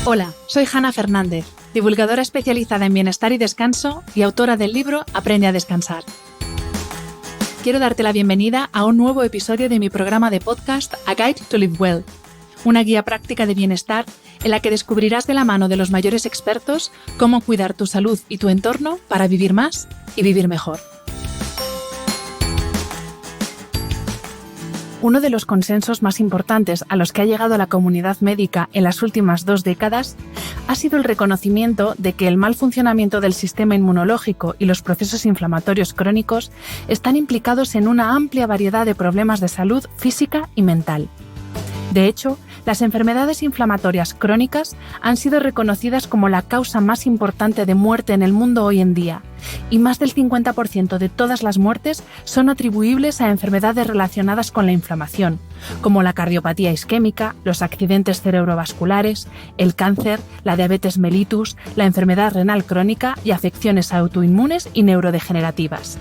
Hola, soy Hanna Fernández, divulgadora especializada en bienestar y descanso y autora del libro Aprende a descansar. Quiero darte la bienvenida a un nuevo episodio de mi programa de podcast A Guide to Live Well, una guía práctica de bienestar en la que descubrirás de la mano de los mayores expertos cómo cuidar tu salud y tu entorno para vivir más y vivir mejor. Uno de los consensos más importantes a los que ha llegado la comunidad médica en las últimas 2 décadas ha sido el reconocimiento de que el mal funcionamiento del sistema inmunológico y los procesos inflamatorios crónicos están implicados en una amplia variedad de problemas de salud física y mental. De hecho, las enfermedades inflamatorias crónicas han sido reconocidas como la causa más importante de muerte en el mundo hoy en día, y más del 50% de todas las muertes son atribuibles a enfermedades relacionadas con la inflamación, como la cardiopatía isquémica, los accidentes cerebrovasculares, el cáncer, la diabetes mellitus, la enfermedad renal crónica y afecciones autoinmunes y neurodegenerativas.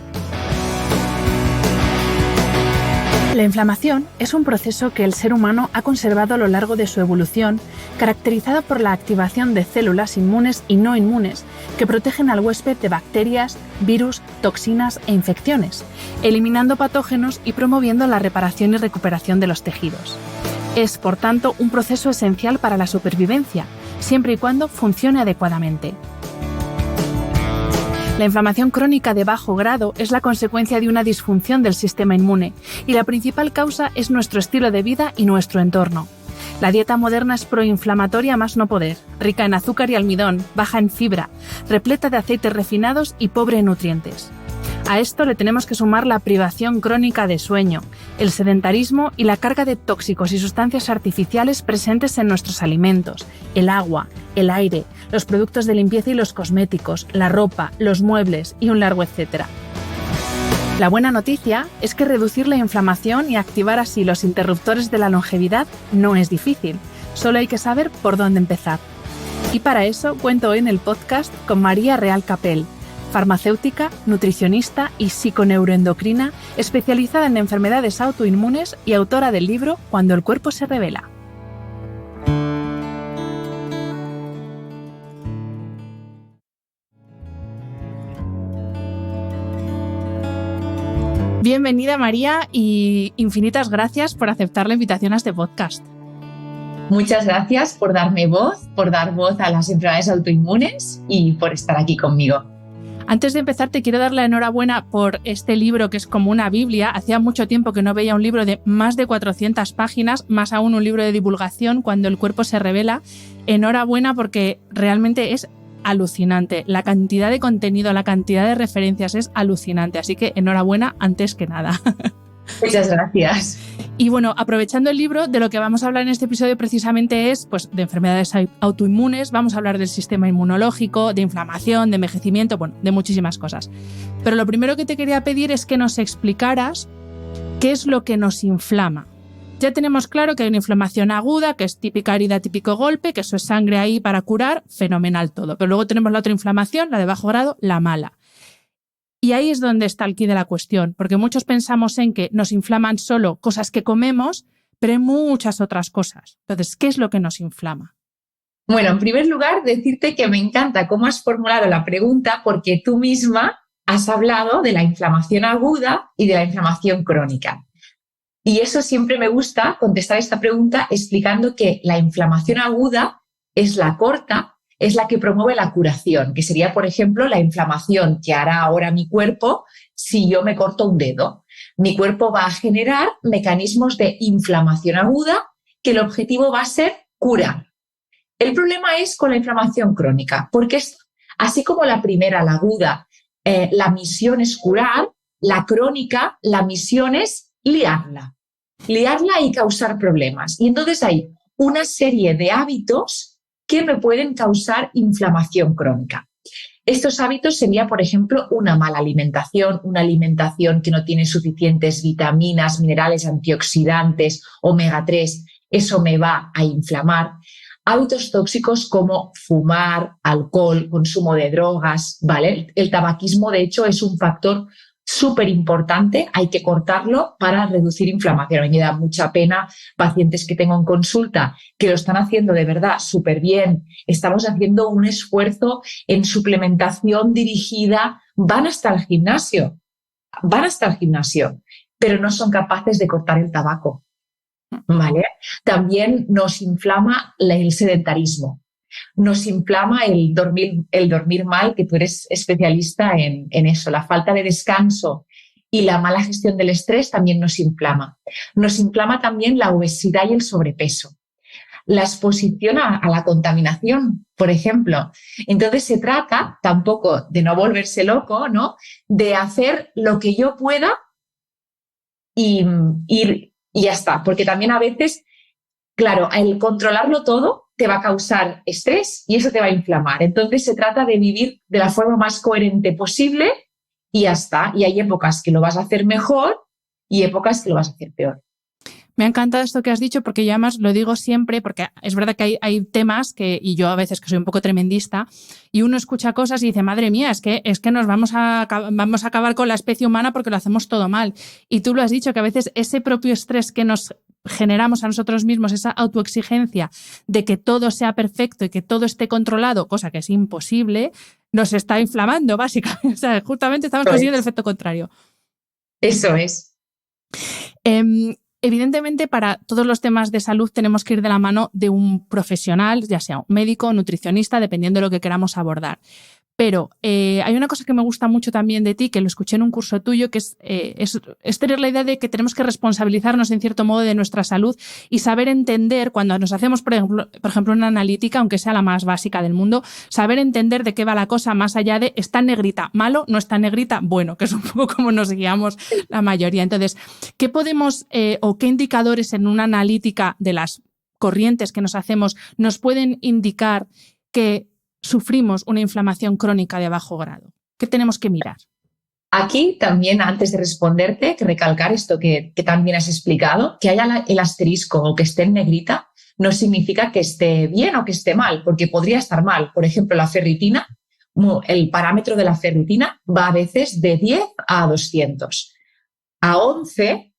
La inflamación es un proceso que el ser humano ha conservado a lo largo de su evolución, caracterizado por la activación de células inmunes y no inmunes que protegen al huésped de bacterias, virus, toxinas e infecciones, eliminando patógenos y promoviendo la reparación y recuperación de los tejidos. Es, por tanto, un proceso esencial para la supervivencia, siempre y cuando funcione adecuadamente. La inflamación crónica de bajo grado es la consecuencia de una disfunción del sistema inmune y la principal causa es nuestro estilo de vida y nuestro entorno. La dieta moderna es proinflamatoria más no poder, rica en azúcar y almidón, baja en fibra, repleta de aceites refinados y pobre en nutrientes. A esto le tenemos que sumar la privación crónica de sueño, el sedentarismo y la carga de tóxicos y sustancias artificiales presentes en nuestros alimentos, el agua, el aire, los productos de limpieza y los cosméticos, la ropa, los muebles y un largo etcétera. La buena noticia es que reducir la inflamación y activar así los interruptores de la longevidad no es difícil, solo hay que saber por dónde empezar. Y para eso cuento hoy en el podcast con María Real Capel, farmacéutica, nutricionista y psiconeuroendocrina, especializada en enfermedades autoinmunes y autora del libro Cuando el cuerpo se revela. Bienvenida, María, y infinitas gracias por aceptar la invitación a este podcast. Muchas gracias por darme voz, por dar voz a las enfermedades autoinmunes y por estar aquí conmigo. Antes de empezar, te quiero dar la enhorabuena por este libro que es como una Biblia. Hacía mucho tiempo que no veía un libro de más de 400 páginas, más aún un libro de divulgación, Cuando el cuerpo se revela. Enhorabuena porque realmente es alucinante. La cantidad de contenido, la cantidad de referencias es alucinante. Así que enhorabuena antes que nada. Muchas gracias. Y bueno, aprovechando el libro, de lo que vamos a hablar en este episodio precisamente es pues, de enfermedades autoinmunes, vamos a hablar del sistema inmunológico, de inflamación, de envejecimiento, bueno, de muchísimas cosas. Pero lo primero que te quería pedir es que nos explicaras qué es lo que nos inflama. Ya tenemos claro que hay una inflamación aguda, que es típica herida, típico golpe, que eso es sangre ahí para curar, fenomenal todo. Pero luego tenemos la otra inflamación, la de bajo grado, la mala. Y ahí es donde está el quid de la cuestión, porque muchos pensamos en que nos inflaman solo cosas que comemos, pero hay muchas otras cosas. Entonces, ¿qué es lo que nos inflama? Bueno, en primer lugar, decirte que me encanta cómo has formulado la pregunta, porque tú misma has hablado de la inflamación aguda y de la inflamación crónica. Y eso siempre me gusta contestar esta pregunta explicando que la inflamación aguda es la corta, es la que promueve la curación, que sería, por ejemplo, la inflamación que hará ahora mi cuerpo si yo me corto un dedo. Mi cuerpo va a generar mecanismos de inflamación aguda que el objetivo va a ser curar. El problema es con la inflamación crónica, porque así como la primera, la aguda, la misión es curar, la crónica, la misión es liarla y causar problemas. Y entonces hay una serie de hábitos que me pueden causar inflamación crónica. Estos hábitos sería, por ejemplo, una mala alimentación, una alimentación que no tiene suficientes vitaminas, minerales, antioxidantes, omega 3, eso me va a inflamar. Hábitos tóxicos como fumar, alcohol, consumo de drogas, ¿vale? El tabaquismo, de hecho, es un factor súper importante, hay que cortarlo para reducir inflamación. A mí me da mucha pena pacientes que tengo en consulta que lo están haciendo de verdad súper bien. Estamos haciendo un esfuerzo en suplementación dirigida, van hasta el gimnasio, pero no son capaces de cortar el tabaco. ¿Vale? También nos inflama el sedentarismo. Nos inflama el dormir mal, que tú eres especialista en eso. La falta de descanso y la mala gestión del estrés también nos inflama. Nos inflama también la obesidad y el sobrepeso. La exposición a la contaminación, por ejemplo. Entonces se trata tampoco de no volverse loco, ¿no? De hacer lo que yo pueda y ya está. Porque también a veces, claro, el controlarlo todo te va a causar estrés y eso te va a inflamar. Entonces se trata de vivir de la forma más coherente posible y ya está. Y hay épocas que lo vas a hacer mejor y épocas que lo vas a hacer peor. Me ha encantado esto que has dicho porque yo además lo digo siempre porque es verdad que hay temas que, y yo a veces que soy un poco tremendista, y uno escucha cosas y dice, madre mía, es que nos vamos a acabar con la especie humana porque lo hacemos todo mal. Y tú lo has dicho, que a veces ese propio estrés que nos generamos a nosotros mismos, esa autoexigencia de que todo sea perfecto y que todo esté controlado, cosa que es imposible, nos está inflamando, básicamente. O sea, justamente estamos consiguiendo el efecto contrario. Eso es. Evidentemente, para todos los temas de salud tenemos que ir de la mano de un profesional, ya sea un médico o nutricionista, dependiendo de lo que queramos abordar. Pero hay una cosa que me gusta mucho también de ti, que lo escuché en un curso tuyo, que es tener la idea de que tenemos que responsabilizarnos en cierto modo de nuestra salud y saber entender, cuando nos hacemos, por ejemplo, una analítica, aunque sea la más básica del mundo, saber entender de qué va la cosa más allá de está en negrita, malo, no está en negrita, bueno, que es un poco como nos guiamos la mayoría. Entonces, ¿qué podemos o qué indicadores en una analítica de las corrientes que nos hacemos nos pueden indicar que sufrimos una inflamación crónica de bajo grado? ¿Qué tenemos que mirar? Aquí también, antes de responderte, que recalcar esto que también has explicado, que haya el asterisco o que esté en negrita no significa que esté bien o que esté mal, porque podría estar mal. Por ejemplo, la ferritina, el parámetro de la ferritina va a veces de 10 a 200. A 11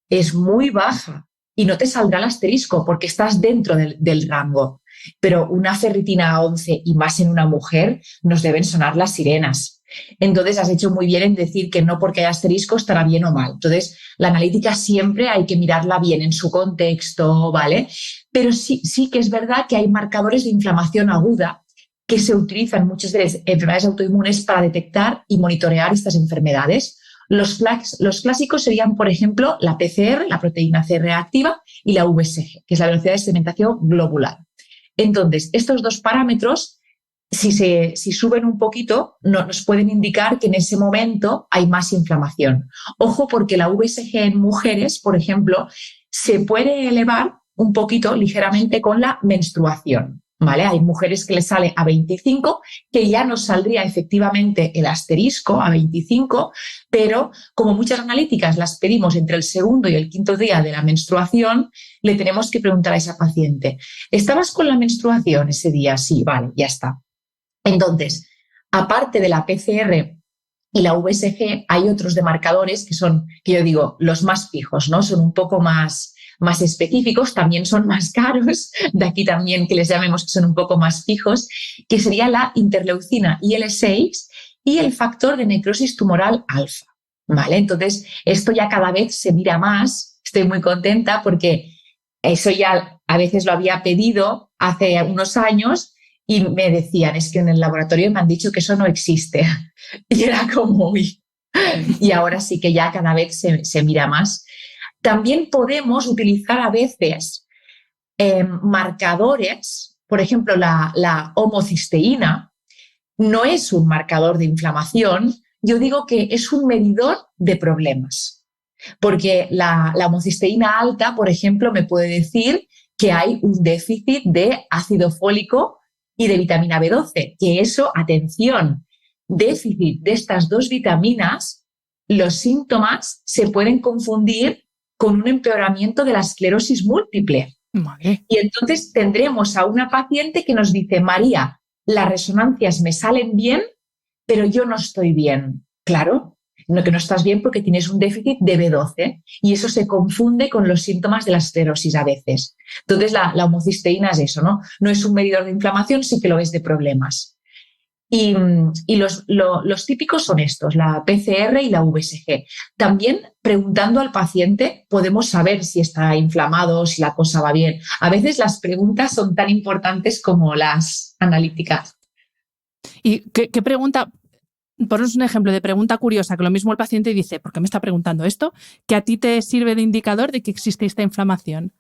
es muy baja y no te saldrá el asterisco porque estás dentro del rango. Pero una ferritina a 11 y más en una mujer nos deben sonar las sirenas. Entonces has hecho muy bien en decir que no porque haya asterisco estará bien o mal. Entonces la analítica siempre hay que mirarla bien en su contexto, ¿vale? Pero sí que es verdad que hay marcadores de inflamación aguda que se utilizan en muchas de las enfermedades autoinmunes para detectar y monitorear estas enfermedades. Los clásicos serían, por ejemplo, la PCR, la proteína C reactiva, y la VSG, que es la velocidad de sedimentación globular. Entonces, estos dos parámetros, si suben un poquito, nos pueden indicar que en ese momento hay más inflamación. Ojo, porque la VSG en mujeres, por ejemplo, se puede elevar un poquito ligeramente con la menstruación, ¿vale? Hay mujeres que les sale a 25, que ya nos saldría efectivamente el asterisco a 25, pero como muchas analíticas las pedimos entre el segundo y el quinto día de la menstruación, le tenemos que preguntar a esa paciente, ¿estabas con la menstruación ese día? Sí, vale, ya está. Entonces, aparte de la PCR y la VSG, hay otros demarcadores que son, que yo digo, los más fijos, ¿no? Son un poco más específicos, también son más caros, de aquí también que les llamemos que son un poco más fijos, que sería la interleucina IL-6 y el factor de necrosis tumoral alfa, ¿vale? Entonces, esto ya cada vez se mira más, estoy muy contenta porque eso ya a veces lo había pedido hace unos años y me decían, es que en el laboratorio me han dicho que eso no existe. Y era como, uy. Y ahora sí que ya cada vez se mira más. También podemos utilizar a veces marcadores, por ejemplo, la homocisteína no es un marcador de inflamación, yo digo que es un medidor de problemas, porque la homocisteína alta, por ejemplo, me puede decir que hay un déficit de ácido fólico y de vitamina B12, que eso, atención, déficit de estas dos vitaminas, los síntomas se pueden confundir con un empeoramiento de la esclerosis múltiple. Vale. Y entonces tendremos a una paciente que nos dice, María, las resonancias me salen bien, pero yo no estoy bien. Claro, que no estás bien porque tienes un déficit de B12 y eso se confunde con los síntomas de la esclerosis a veces. Entonces la homocisteína es eso, ¿no? No es un medidor de inflamación, sí que lo es de problemas. Y los típicos son estos, la PCR y la VSG. También preguntando al paciente podemos saber si está inflamado, si la cosa va bien. A veces las preguntas son tan importantes como las analíticas. ¿Y qué pregunta? Ponos un ejemplo de pregunta curiosa, que lo mismo el paciente dice, ¿por qué me está preguntando esto? Que a ti te sirve de indicador de que existe esta inflamación.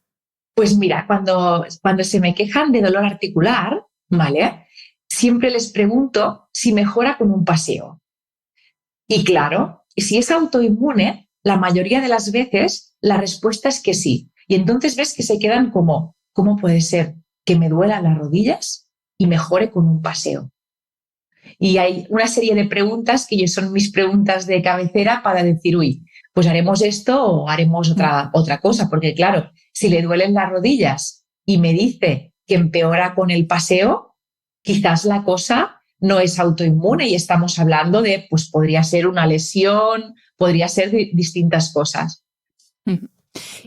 Pues mira, cuando se me quejan de dolor articular, ¿vale? Siempre les pregunto si mejora con un paseo. Y claro, si es autoinmune, la mayoría de las veces la respuesta es que sí. Y entonces ves que se quedan como, ¿cómo puede ser que me duelan las rodillas y mejore con un paseo? Y hay una serie de preguntas que son mis preguntas de cabecera para decir, uy, pues haremos esto o haremos otra cosa. Porque claro, si le duelen las rodillas y me dice que empeora con el paseo, quizás la cosa no es autoinmune y estamos hablando de, pues podría ser una lesión, podría ser distintas cosas.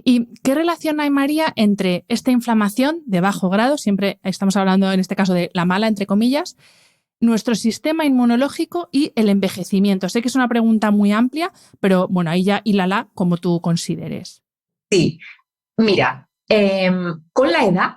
¿Y qué relación hay, María, entre esta inflamación de bajo grado, siempre estamos hablando en este caso de la mala, entre comillas, nuestro sistema inmunológico y el envejecimiento? Sé que es una pregunta muy amplia, pero bueno, ahí ya hílala como tú consideres. Sí, mira, con la edad,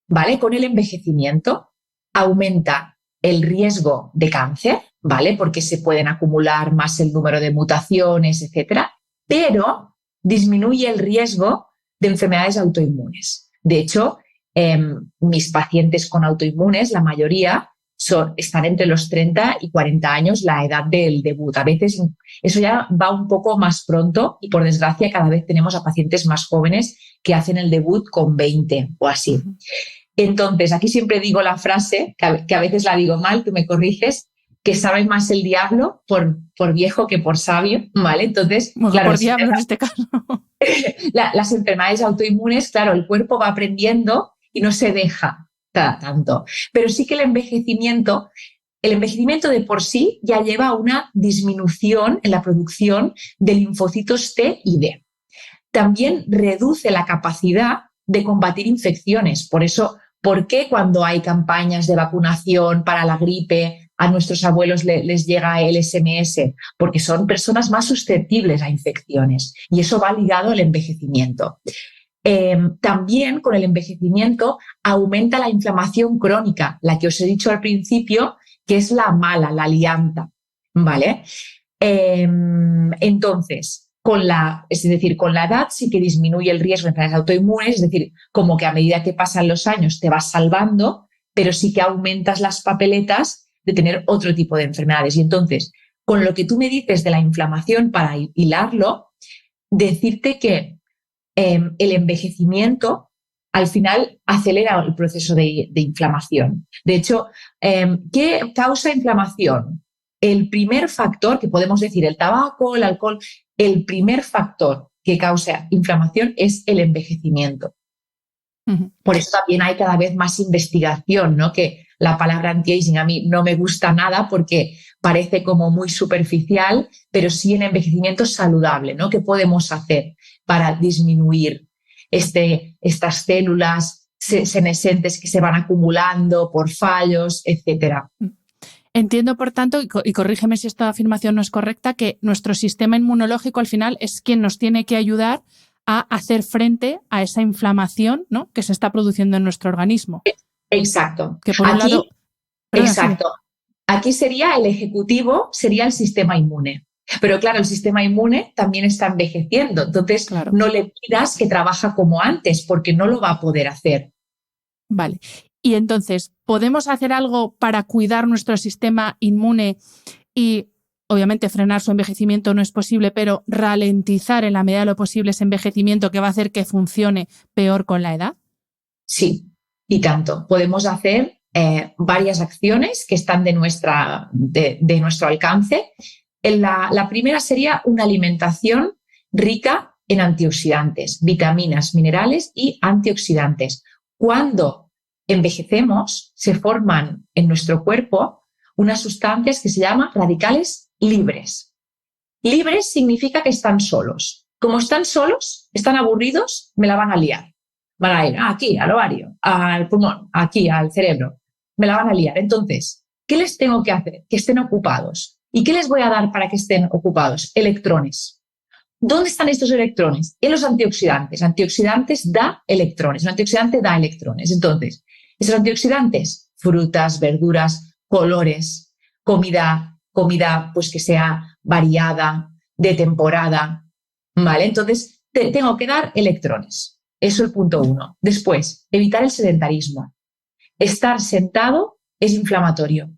¿vale? Con el envejecimiento aumenta el riesgo de cáncer, ¿vale? Porque se pueden acumular más el número de mutaciones, etcétera, pero disminuye el riesgo de enfermedades autoinmunes. De hecho, mis pacientes con autoinmunes, la mayoría, están entre los 30 y 40 años, la edad del debut. A veces eso ya va un poco más pronto y, por desgracia, cada vez tenemos a pacientes más jóvenes que hacen el debut con 20 o así. Entonces, aquí siempre digo la frase, que a veces la digo mal, tú me corriges, que sabe más el diablo por viejo que por sabio, ¿vale? Entonces, bueno, claro, por diablo en este caso. Las enfermedades autoinmunes, claro, el cuerpo va aprendiendo y no se deja tanto. Pero sí que el envejecimiento de por sí ya lleva a una disminución en la producción de linfocitos T y D. También reduce la capacidad de combatir infecciones. Por eso, ¿por qué cuando hay campañas de vacunación para la gripe a nuestros abuelos les llega el SMS? Porque son personas más susceptibles a infecciones y eso va ligado al envejecimiento. También con el envejecimiento aumenta la inflamación crónica, la que os he dicho al principio, que es la mala, la lianta, ¿vale? Entonces, con la edad sí que disminuye el riesgo de enfermedades autoinmunes, es decir, como que a medida que pasan los años te vas salvando, pero sí que aumentas las papeletas de tener otro tipo de enfermedades. Y entonces, con lo que tú me dices de la inflamación, para hilarlo, decirte que el envejecimiento al final acelera el proceso de inflamación. De hecho, ¿qué causa inflamación? El primer factor, que podemos decir el tabaco, el alcohol, el primer factor que causa inflamación es el envejecimiento. Por eso también hay cada vez más investigación, ¿no? Que la palabra anti-aging a mí no me gusta nada porque parece como muy superficial, pero sí en envejecimiento saludable, ¿no? ¿Qué podemos hacer para disminuir estas células senescentes que se van acumulando por fallos, etcétera? Entiendo, por tanto, y corrígeme si esta afirmación no es correcta, que nuestro sistema inmunológico al final es quien nos tiene que ayudar a hacer frente a esa inflamación, ¿no?, que se está produciendo en nuestro organismo. Exacto. Que por un lado, exacto. Aquí sería el ejecutivo, sería el sistema inmune. Pero claro, el sistema inmune también está envejeciendo. Entonces, claro, no le pidas que trabaja como antes porque no lo va a poder hacer. Vale. Y entonces, ¿podemos hacer algo para cuidar nuestro sistema inmune y, obviamente, frenar su envejecimiento no es posible, pero ralentizar en la medida de lo posible ese envejecimiento que va a hacer que funcione peor con la edad? Sí, y tanto. Podemos hacer varias acciones que están de nuestro alcance. La primera sería una alimentación rica en antioxidantes, vitaminas, minerales y antioxidantes. Cuando envejecemos, se forman en nuestro cuerpo unas sustancias que se llaman radicales libres. Libres significa que están solos. Como están solos, están aburridos, me la van a liar. Van a ir aquí, al ovario, al pulmón, aquí, al cerebro. Me la van a liar. Entonces, ¿qué les tengo que hacer? Que estén ocupados. ¿Y qué les voy a dar para que estén ocupados? Electrones. ¿Dónde están estos electrones? En los antioxidantes. Antioxidantes da electrones. Un antioxidante da electrones. Entonces, esos antioxidantes, frutas, verduras, colores, comida pues que sea variada, de temporada, ¿vale? Entonces, tengo que dar electrones. Eso es el punto 1. Después, evitar el sedentarismo. Estar sentado es inflamatorio.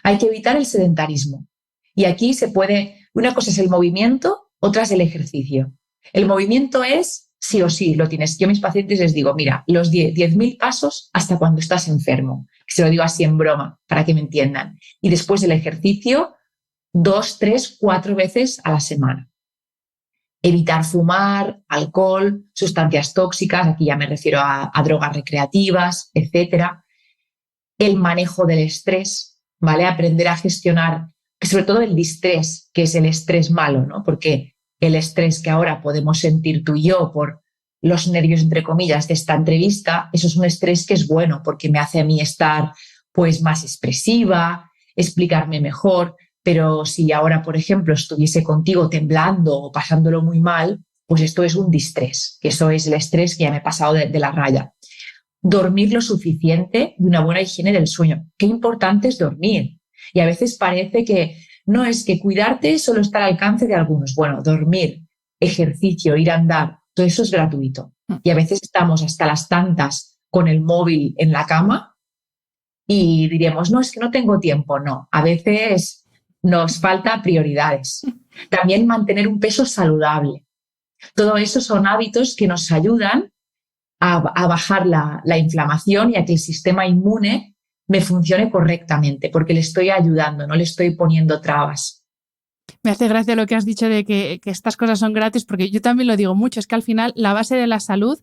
Hay que evitar el sedentarismo. Y aquí una cosa es el movimiento, otra es el ejercicio. El movimiento es sí o sí, lo tienes. Yo a mis pacientes les digo, mira, los 10.000 pasos hasta cuando estás enfermo. Se lo digo así en broma, para que me entiendan. Y después el ejercicio, 2, 3, 4 veces a la semana. Evitar fumar, alcohol, sustancias tóxicas, aquí ya me refiero a drogas recreativas, etcétera. El manejo del estrés, ¿vale? Aprender a gestionar, sobre todo el distrés, que es el estrés malo, ¿no? Porque el estrés que ahora podemos sentir tú y yo por los nervios, entre comillas, de esta entrevista, eso es un estrés que es bueno porque me hace a mí estar pues más expresiva, explicarme mejor, pero si ahora, por ejemplo, estuviese contigo temblando o pasándolo muy mal, pues esto es un distrés, que eso es el estrés que ya me he pasado de la raya. Dormir lo suficiente y una buena higiene del sueño. Qué importante es dormir. Y a veces parece que no es que cuidarte solo está al alcance de algunos. Bueno, dormir, ejercicio, ir a andar, todo eso es gratuito. Y a veces estamos hasta las tantas con el móvil en la cama y diremos, no, es que no tengo tiempo. No, a veces nos falta prioridades. También mantener un peso saludable. Todo eso son hábitos que nos ayudan a bajar la inflamación y a que el sistema inmune me funcione correctamente, porque le estoy ayudando, no le estoy poniendo trabas. Me hace gracia lo que has dicho de que estas cosas son gratis, porque yo también lo digo mucho, es que al final la base de la salud,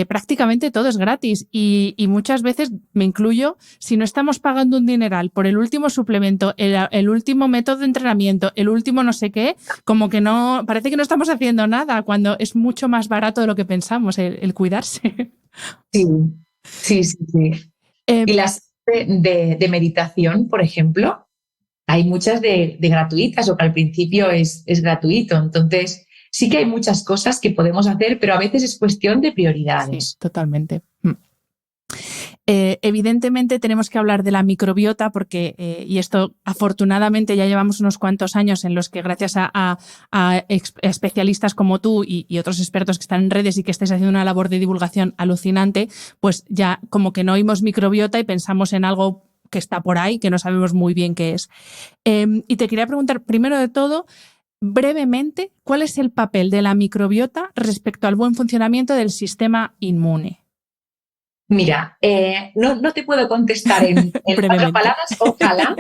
prácticamente todo es gratis y muchas veces, me incluyo, si no estamos pagando un dineral por el último suplemento, el último método de entrenamiento, el último no sé qué, como que no, parece que no estamos haciendo nada cuando es mucho más barato de lo que pensamos el cuidarse. Sí. Y las de meditación, por ejemplo, hay muchas de gratuitas o que al principio es gratuito. Entonces, sí que hay muchas cosas que podemos hacer, pero a veces es cuestión de prioridades. Sí, totalmente. Evidentemente tenemos que hablar de la microbiota porque, y esto afortunadamente ya llevamos unos cuantos años en los que gracias a especialistas como tú y otros expertos que están en redes y que estáis haciendo una labor de divulgación alucinante, pues ya como que no oímos microbiota y pensamos en algo que está por ahí, que no sabemos muy bien qué es. Y te quería preguntar, primero de todo, brevemente, ¿cuál es el papel de la microbiota respecto al buen funcionamiento del sistema inmune? Mira, no te puedo contestar en 4 palabras. Ojalá.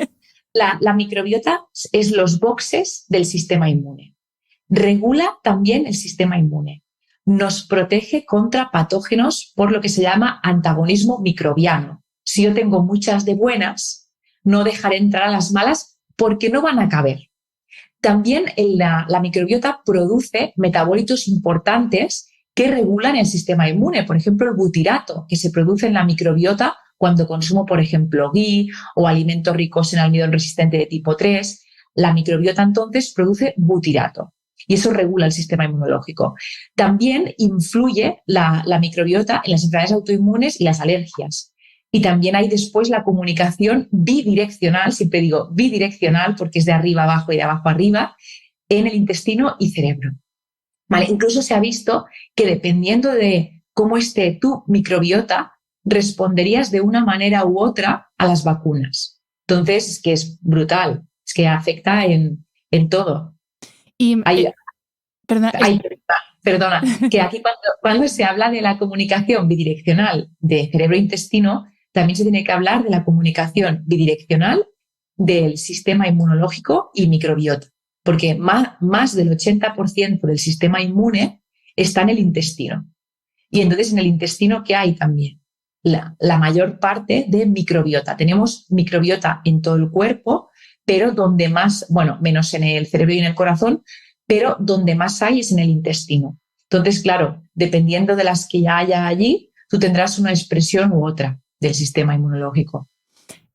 La microbiota es los boxes del sistema inmune. Regula también el sistema inmune. Nos protege contra patógenos por lo que se llama antagonismo microbiano. Si yo tengo muchas de buenas, no dejaré entrar a las malas porque no van a caber. También la microbiota produce metabolitos importantes que regulan el sistema inmune. Por ejemplo, el butirato, que se produce en la microbiota cuando consumo, por ejemplo, ghee o alimentos ricos en almidón resistente de tipo 3. La microbiota entonces produce butirato y eso regula el sistema inmunológico. También influye la microbiota en las enfermedades autoinmunes y las alergias. Y también hay después la comunicación bidireccional, siempre digo bidireccional porque es de arriba abajo y de abajo arriba, en el intestino y cerebro. ¿Vale? Incluso se ha visto que dependiendo de cómo esté tu microbiota, responderías de una manera u otra a las vacunas. Entonces, es que es brutal, es que afecta en todo. Y, perdona, que aquí cuando se habla de la comunicación bidireccional de cerebro-intestino, también se tiene que hablar de la comunicación bidireccional del sistema inmunológico y microbiota, porque más del 80% del sistema inmune está en el intestino. Y entonces en el intestino, ¿qué hay también? La mayor parte de microbiota. Tenemos microbiota en todo el cuerpo, pero donde más, bueno, menos en el cerebro y en el corazón, pero donde más hay es en el intestino. Entonces, claro, dependiendo de las que ya haya allí, tú tendrás una expresión u otra del sistema inmunológico.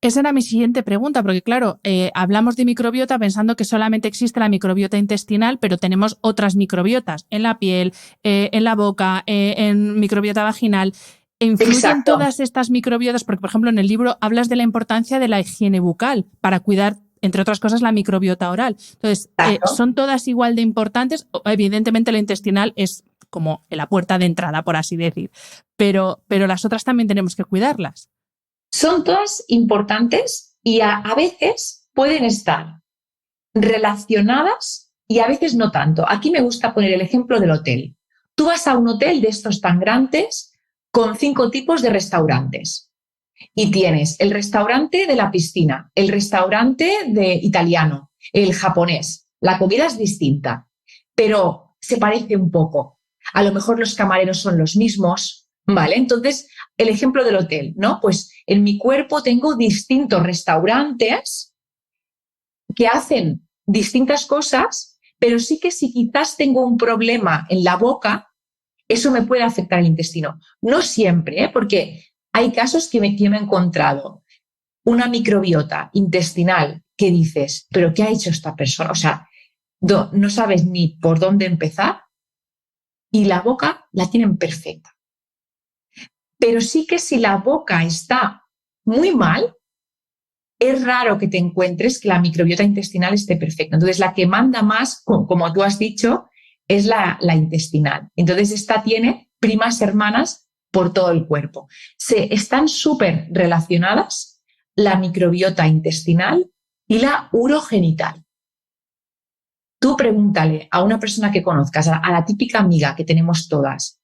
Esa era mi siguiente pregunta, porque claro, hablamos de microbiota pensando que solamente existe la microbiota intestinal, pero tenemos otras microbiotas en la piel, en la boca, en microbiota vaginal. ¿Influyen Exacto. todas estas microbiotas? Porque, por ejemplo, en el libro hablas de la importancia de la higiene bucal para cuidar, entre otras cosas, la microbiota oral. Entonces, ¿son todas igual de importantes? Evidentemente, la intestinal es como la puerta de entrada, por así decir, pero las otras también tenemos que cuidarlas. Son todas importantes y a veces pueden estar relacionadas y a veces no tanto. Aquí me gusta poner el ejemplo del hotel. Tú vas a un hotel de estos tan grandes con 5 tipos de restaurantes y tienes el restaurante de la piscina, el restaurante de italiano, el japonés. La comida es distinta, pero se parece un poco. A lo mejor los camareros son los mismos, ¿vale? Entonces, el ejemplo del hotel, ¿no? Pues en mi cuerpo tengo distintos restaurantes que hacen distintas cosas, pero sí que si quizás tengo un problema en la boca, eso me puede afectar el intestino. No siempre, porque hay casos que me he encontrado una microbiota intestinal que dices, ¿pero qué ha hecho esta persona? O sea, no sabes ni por dónde empezar y la boca la tienen perfecta. Pero sí que si la boca está muy mal, es raro que te encuentres que la microbiota intestinal esté perfecta. Entonces, la que manda más, como tú has dicho, es la intestinal. Entonces, esta tiene primas hermanas por todo el cuerpo. Están súper relacionadas la microbiota intestinal y la urogenital. Tú pregúntale a una persona que conozcas, a la típica amiga que tenemos todas,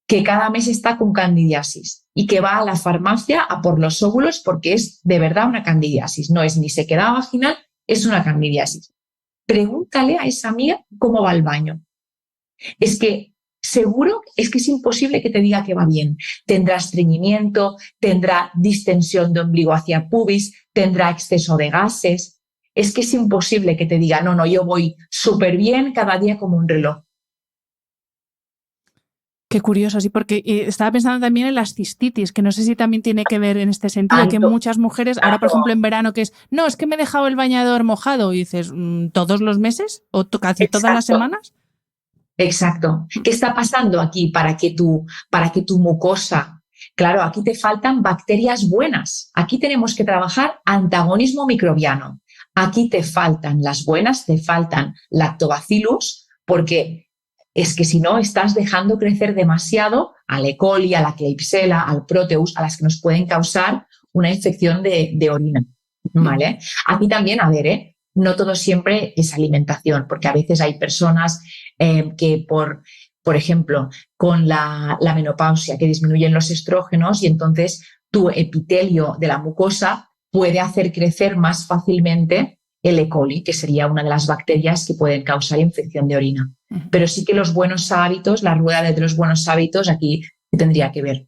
que cada mes está con candidiasis y que va a la farmacia a por los óvulos porque es de verdad una candidiasis. No es ni sequedad vaginal, es una candidiasis. Pregúntale a esa amiga cómo va el baño. Es que seguro, es que es imposible que te diga que va bien. Tendrá estreñimiento, tendrá distensión de ombligo hacia pubis, tendrá exceso de gases. Es que es imposible que te diga, no, yo voy súper bien cada día como un reloj. Qué curioso, sí, porque estaba pensando también en las cistitis, que no sé si también tiene que ver en este sentido, que muchas mujeres, ahora por ejemplo en verano, que es que me he dejado el bañador mojado, y dices, ¿todos los meses? ¿O casi todas las semanas? Exacto. ¿Qué está pasando aquí para que tu mucosa? Claro, aquí te faltan bacterias buenas. Aquí tenemos que trabajar antagonismo microbiano. Aquí te faltan las buenas, te faltan lactobacillus, porque es que si no estás dejando crecer demasiado al E. coli, a la Klebsiella, al Proteus, a las que nos pueden causar una infección de orina, ¿vale? Aquí también, a ver, no todo siempre es alimentación, porque a veces hay personas que por ejemplo, con la menopausia, que disminuyen los estrógenos y entonces tu epitelio de la mucosa puede hacer crecer más fácilmente el E. coli, que sería una de las bacterias que pueden causar infección de orina. Pero sí que los buenos hábitos, la rueda de los buenos hábitos, aquí tendría que ver.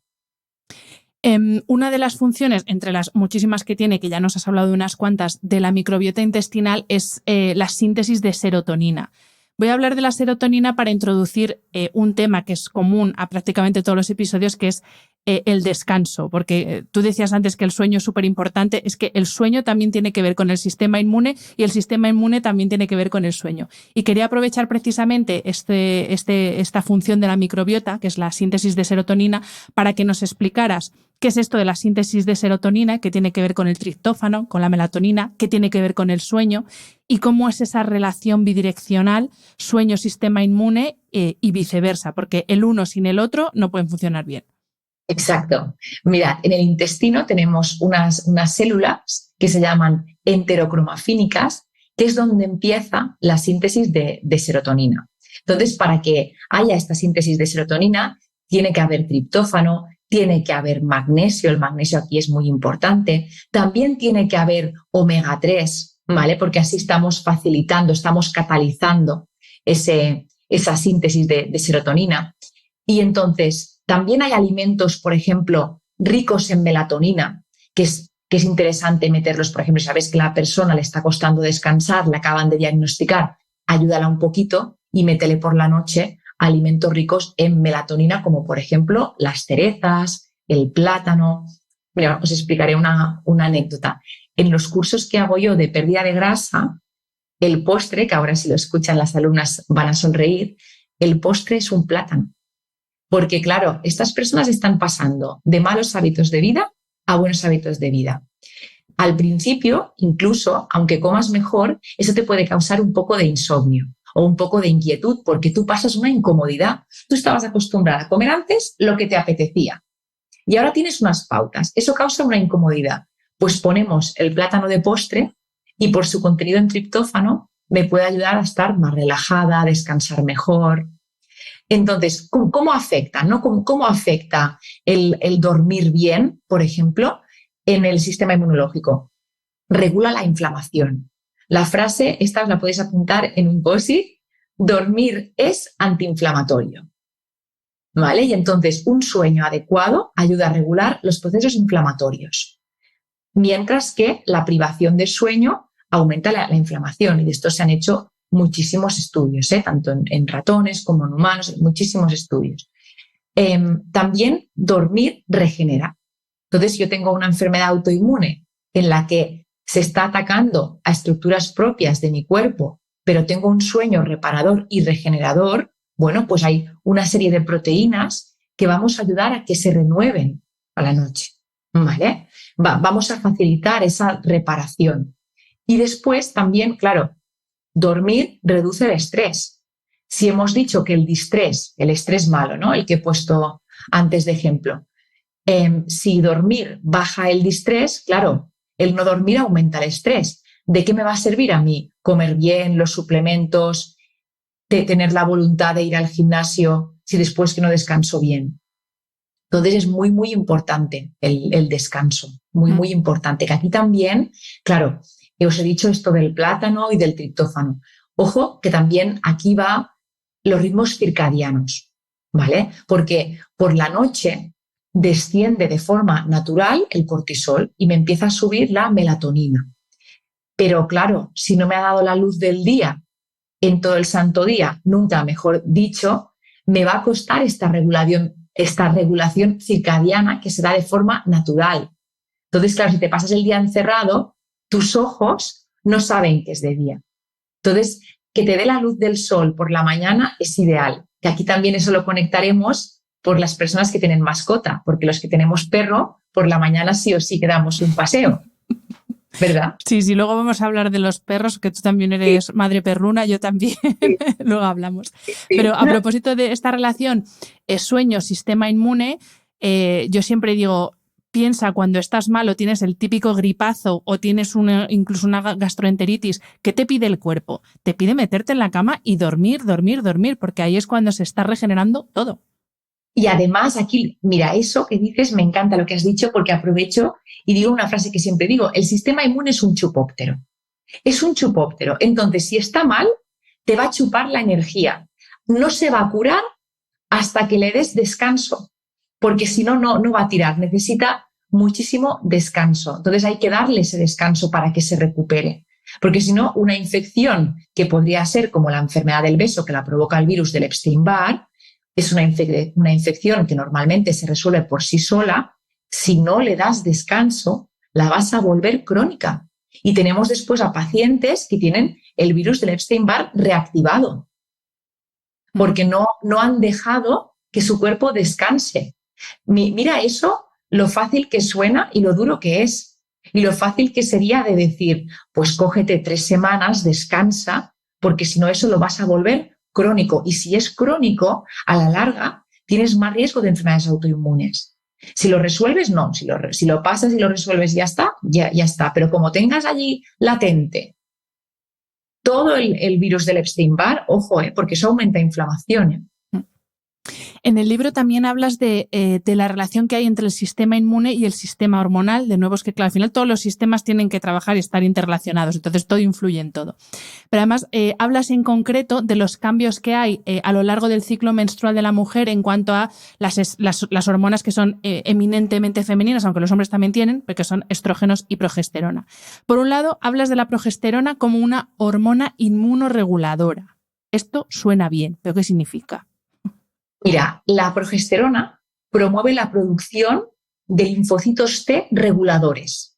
Una de las funciones, entre las muchísimas que tiene, que ya nos has hablado de unas cuantas, de la microbiota intestinal es la síntesis de serotonina. Voy a hablar de la serotonina para introducir un tema que es común a prácticamente todos los episodios, que es el descanso, porque tú decías antes que el sueño es súper importante, es que el sueño también tiene que ver con el sistema inmune y el sistema inmune también tiene que ver con el sueño. Y quería aprovechar precisamente esta función de la microbiota, que es la síntesis de serotonina, para que nos explicaras qué es esto de la síntesis de serotonina, qué tiene que ver con el triptófano, con la melatonina, qué tiene que ver con el sueño y cómo es esa relación bidireccional sueño-sistema inmune y viceversa, porque el uno sin el otro no pueden funcionar bien. Exacto. Mira, en el intestino tenemos unas células que se llaman enterocromafínicas, que es donde empieza la síntesis de serotonina. Entonces, para que haya esta síntesis de serotonina, tiene que haber triptófano, tiene que haber magnesio, el magnesio aquí es muy importante, también tiene que haber omega 3, ¿vale? Porque así estamos facilitando, estamos catalizando esa síntesis de serotonina. Y entonces, también hay alimentos, por ejemplo, ricos en melatonina, que es que es interesante meterlos, por ejemplo, sabes que a la persona le está costando descansar, le acaban de diagnosticar, ayúdala un poquito y métele por la noche alimentos ricos en melatonina, como por ejemplo las cerezas, el plátano. Mira, os explicaré una anécdota. En los cursos que hago yo de pérdida de grasa, el postre, que ahora si lo escuchan las alumnas van a sonreír, el postre es un plátano. Porque claro, estas personas están pasando de malos hábitos de vida a buenos hábitos de vida. Al principio, incluso, aunque comas mejor, eso te puede causar un poco de insomnio o un poco de inquietud porque tú pasas una incomodidad. Tú estabas acostumbrada a comer antes lo que te apetecía y ahora tienes unas pautas. Eso causa una incomodidad. Pues ponemos el plátano de postre y por su contenido en triptófano me puede ayudar a estar más relajada, a descansar mejor. Entonces, ¿cómo afecta, ¿no? ¿Cómo afecta el dormir bien, por ejemplo, en el sistema inmunológico? Regula la inflamación. La frase, esta os la podéis apuntar en un post-it, dormir es antiinflamatorio. ¿Vale? Y entonces, un sueño adecuado ayuda a regular los procesos inflamatorios. Mientras que la privación de sueño aumenta la inflamación. Y de esto se han hecho muchísimos estudios, tanto en ratones como en humanos, muchísimos estudios. También dormir regenera. Entonces, yo tengo una enfermedad autoinmune en la que se está atacando a estructuras propias de mi cuerpo, pero tengo un sueño reparador y regenerador. Bueno, pues hay una serie de proteínas que vamos a ayudar a que se renueven a la noche, ¿vale? Vamos a facilitar esa reparación. Y después también, claro, dormir reduce el estrés. Si hemos dicho que el distrés, el estrés malo, ¿no? El que he puesto antes de ejemplo, si dormir baja el distrés, claro, el no dormir aumenta el estrés. ¿De qué me va a servir a mí comer bien, los suplementos, de tener la voluntad de ir al gimnasio si después que no descanso bien? Entonces es muy, muy importante el descanso, muy, muy importante. Que aquí también, claro, os he dicho esto del plátano y del triptófano. Ojo, que también aquí va los ritmos circadianos, ¿vale? Porque por la noche desciende de forma natural el cortisol y me empieza a subir la melatonina. Pero claro, si no me ha dado la luz del día en todo el santo día, nunca mejor dicho, me va a costar esta regulación circadiana que se da de forma natural. Entonces, claro, si te pasas el día encerrado, tus ojos no saben que es de día. Entonces, que te dé la luz del sol por la mañana es ideal. Que aquí también eso lo conectaremos por las personas que tienen mascota, porque los que tenemos perro, por la mañana sí o sí que damos un paseo, ¿verdad? Sí, luego vamos a hablar de los perros, que tú también eres madre perruna, yo también, sí. Luego hablamos. Sí. Pero a propósito de esta relación sueño-sistema inmune, yo siempre digo, piensa cuando estás mal o tienes el típico gripazo o tienes incluso una gastroenteritis, ¿qué te pide el cuerpo? Te pide meterte en la cama y dormir, porque ahí es cuando se está regenerando todo. Y además aquí, mira, eso que dices, me encanta lo que has dicho porque aprovecho y digo una frase que siempre digo, el sistema inmune es un chupóptero. Es un chupóptero. Entonces, si está mal, te va a chupar la energía. No se va a curar hasta que le des descanso, porque si no, no va a tirar. Necesita muchísimo descanso. Entonces hay que darle ese descanso para que se recupere. Porque si no, una infección que podría ser como la enfermedad del beso que la provoca el virus del Epstein-Barr, es una infección que normalmente se resuelve por sí sola. Si no le das descanso, la vas a volver crónica. Y tenemos después a pacientes que tienen el virus del Epstein-Barr reactivado, porque no han dejado que su cuerpo descanse. Mira eso, lo fácil que suena y lo duro que es. Y lo fácil que sería de decir, pues cógete 3 semanas, descansa, porque si no eso lo vas a volver crónico. Y si es crónico, a la larga tienes más riesgo de enfermedades autoinmunes. Si lo resuelves, no. Si lo pasas y lo resuelves, ya está. Pero como tengas allí latente todo el virus del Epstein-Barr, ojo, porque eso aumenta inflamación. En el libro también hablas de la relación que hay entre el sistema inmune y el sistema hormonal. De nuevo, es que claro, al final todos los sistemas tienen que trabajar y estar interrelacionados, entonces todo influye en todo. Pero además hablas en concreto de los cambios que hay a lo largo del ciclo menstrual de la mujer en cuanto a las hormonas que son eminentemente femeninas, aunque los hombres también tienen, porque son estrógenos y progesterona. Por un lado, hablas de la progesterona como una hormona inmunorreguladora. Esto suena bien, pero ¿qué significa? Mira, la progesterona promueve la producción de linfocitos T reguladores,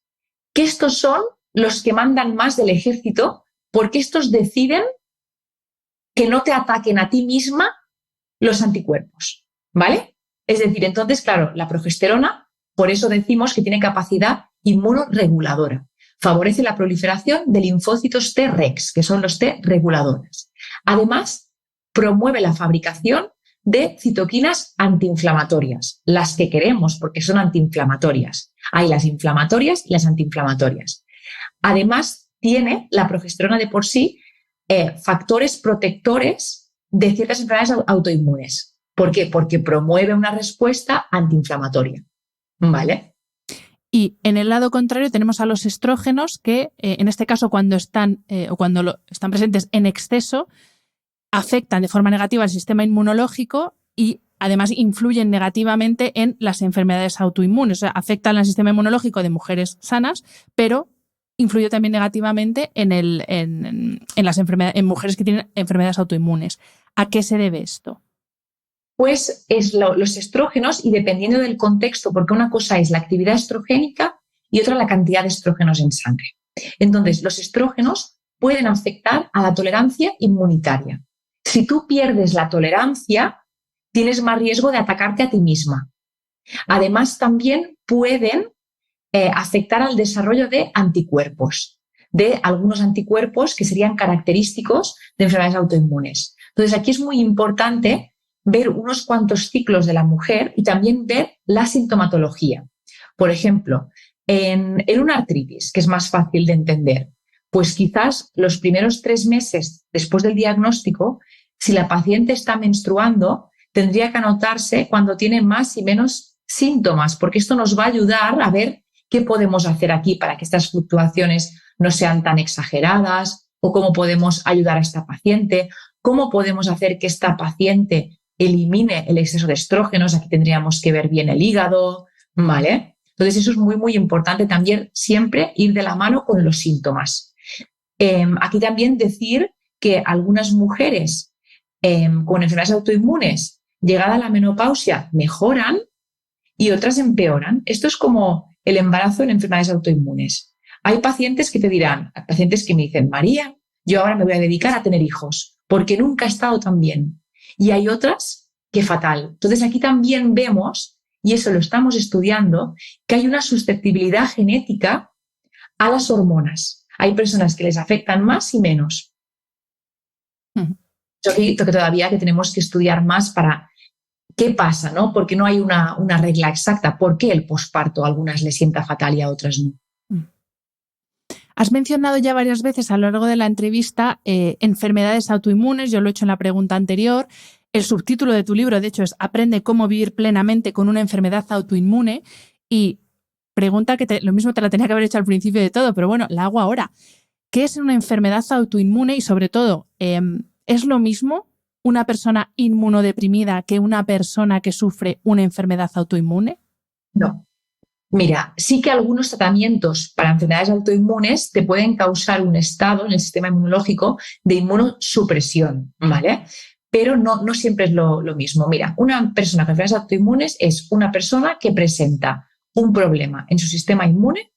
que estos son los que mandan más del ejército porque estos deciden que no te ataquen a ti misma los anticuerpos, ¿vale? Es decir, entonces, claro, la progesterona, por eso decimos que tiene capacidad inmunorreguladora. Favorece la proliferación de linfocitos T-rex, que son los T reguladores. Además, promueve la fabricación de citoquinas antiinflamatorias, las que queremos porque son antiinflamatorias. Hay las inflamatorias y las antiinflamatorias. Además, tiene la progesterona de por sí factores protectores de ciertas enfermedades autoinmunes. ¿Por qué? Porque promueve una respuesta antiinflamatoria. ¿Vale? Y en el lado contrario tenemos a los estrógenos que, en este caso, cuando están están presentes en exceso, afectan de forma negativa al sistema inmunológico y además influyen negativamente en las enfermedades autoinmunes. O sea, afectan al sistema inmunológico de mujeres sanas, pero influye también negativamente en mujeres que tienen enfermedades autoinmunes. ¿A qué se debe esto? Pues es los estrógenos y dependiendo del contexto, porque una cosa es la actividad estrogénica y otra la cantidad de estrógenos en sangre. Entonces, los estrógenos pueden afectar a la tolerancia inmunitaria. Si tú pierdes la tolerancia, tienes más riesgo de atacarte a ti misma. Además, también pueden afectar al desarrollo de anticuerpos, de algunos anticuerpos que serían característicos de enfermedades autoinmunes. Entonces, aquí es muy importante ver unos cuantos ciclos de la mujer y también ver la sintomatología. Por ejemplo, en una artritis, que es más fácil de entender, pues quizás los primeros 3 meses después del diagnóstico, si la paciente está menstruando, tendría que anotarse cuando tiene más y menos síntomas, porque esto nos va a ayudar a ver qué podemos hacer aquí para que estas fluctuaciones no sean tan exageradas o cómo podemos ayudar a esta paciente, cómo podemos hacer que esta paciente elimine el exceso de estrógenos. Aquí tendríamos que ver bien el hígado, ¿vale? Entonces eso es muy, muy importante también siempre ir de la mano con los síntomas. Aquí también decir que algunas mujeres con enfermedades autoinmunes, llegada a la menopausia, mejoran y otras empeoran. Esto es como el embarazo en enfermedades autoinmunes. Hay pacientes que te dirán, hay pacientes que me dicen, María, yo ahora me voy a dedicar a tener hijos porque nunca he estado tan bien. Y hay otras que fatal. Entonces aquí también vemos, y eso lo estamos estudiando, que hay una susceptibilidad genética a las hormonas. Hay personas que les afectan más y menos. Yo creo que todavía que tenemos que estudiar más para qué pasa, ¿no? Porque no hay una regla exacta. ¿Por qué el posparto a algunas les sienta fatal y a otras no? Has mencionado ya varias veces a lo largo de la entrevista enfermedades autoinmunes. Yo lo he hecho en la pregunta anterior. El subtítulo de tu libro, de hecho, es Aprende cómo vivir plenamente con una enfermedad autoinmune. Y pregunta que lo mismo te la tenía que haber hecho al principio de todo, pero bueno, la hago ahora. ¿Qué es una enfermedad autoinmune? Y sobre todo, ¿es lo mismo una persona inmunodeprimida que una persona que sufre una enfermedad autoinmune? No. Mira, sí que algunos tratamientos para enfermedades autoinmunes te pueden causar un estado en el sistema inmunológico de inmunosupresión, ¿vale? Pero no siempre es lo mismo. Mira, una persona con enfermedades autoinmunes es una persona que presenta un problema en su sistema inmune,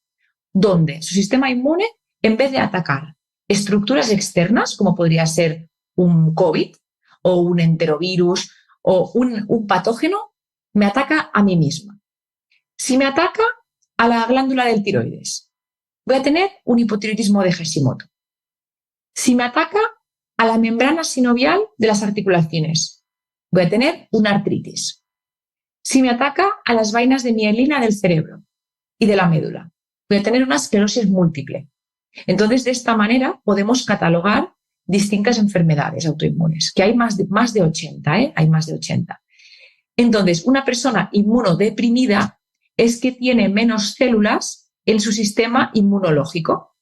donde su sistema inmune, en vez de atacar estructuras externas, como podría ser un COVID o un enterovirus o un patógeno, me ataca a mí misma. Si me ataca a la glándula del tiroides, voy a tener un hipotiroidismo de Hashimoto. Si me ataca a la membrana sinovial de las articulaciones, voy a tener una artritis. Si me ataca a las vainas de mielina del cerebro y de la médula, voy a tener una esclerosis múltiple. Entonces, de esta manera podemos catalogar distintas enfermedades autoinmunes, que hay más de 80, Hay más de 80. Entonces, una persona inmunodeprimida es que tiene menos células en su sistema inmunológico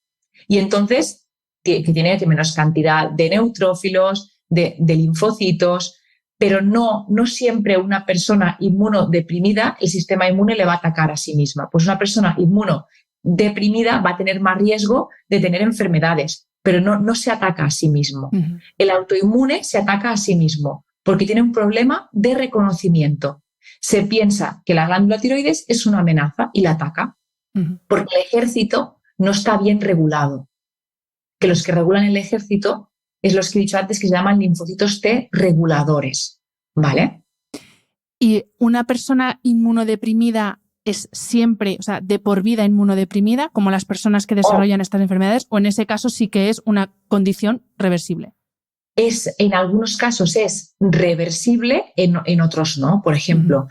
y entonces que tiene menos cantidad de neutrófilos, de linfocitos, pero no siempre una persona inmunodeprimida, el sistema inmune le va a atacar a sí misma. Pues una persona inmunodeprimida va a tener más riesgo de tener enfermedades, pero no se ataca a sí mismo. Uh-huh. El autoinmune se ataca a sí mismo porque tiene un problema de reconocimiento. Se piensa que la glándula tiroides es una amenaza y la ataca, uh-huh, porque el ejército no está bien regulado. Que los que regulan el ejército es los que he dicho antes, que se llaman linfocitos T reguladores, ¿vale? ¿Y una persona inmunodeprimida es siempre, o sea, de por vida inmunodeprimida, como las personas que desarrollan estas enfermedades, o en ese caso sí que es una condición reversible? En algunos casos es reversible, en otros no. Por ejemplo,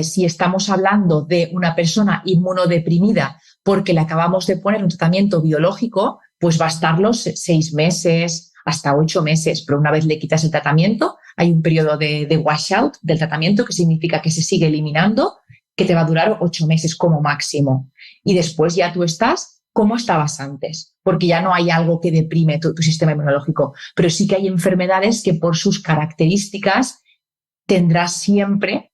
si estamos hablando de una persona inmunodeprimida porque le acabamos de poner un tratamiento biológico, pues va a estar los 6 meses, hasta 8 meses, pero una vez le quitas el tratamiento, hay un periodo de washout del tratamiento que significa que se sigue eliminando, que te va a durar 8 meses como máximo. Y después ya tú estás como estabas antes, porque ya no hay algo que deprime tu sistema inmunológico, pero sí que hay enfermedades que por sus características tendrás siempre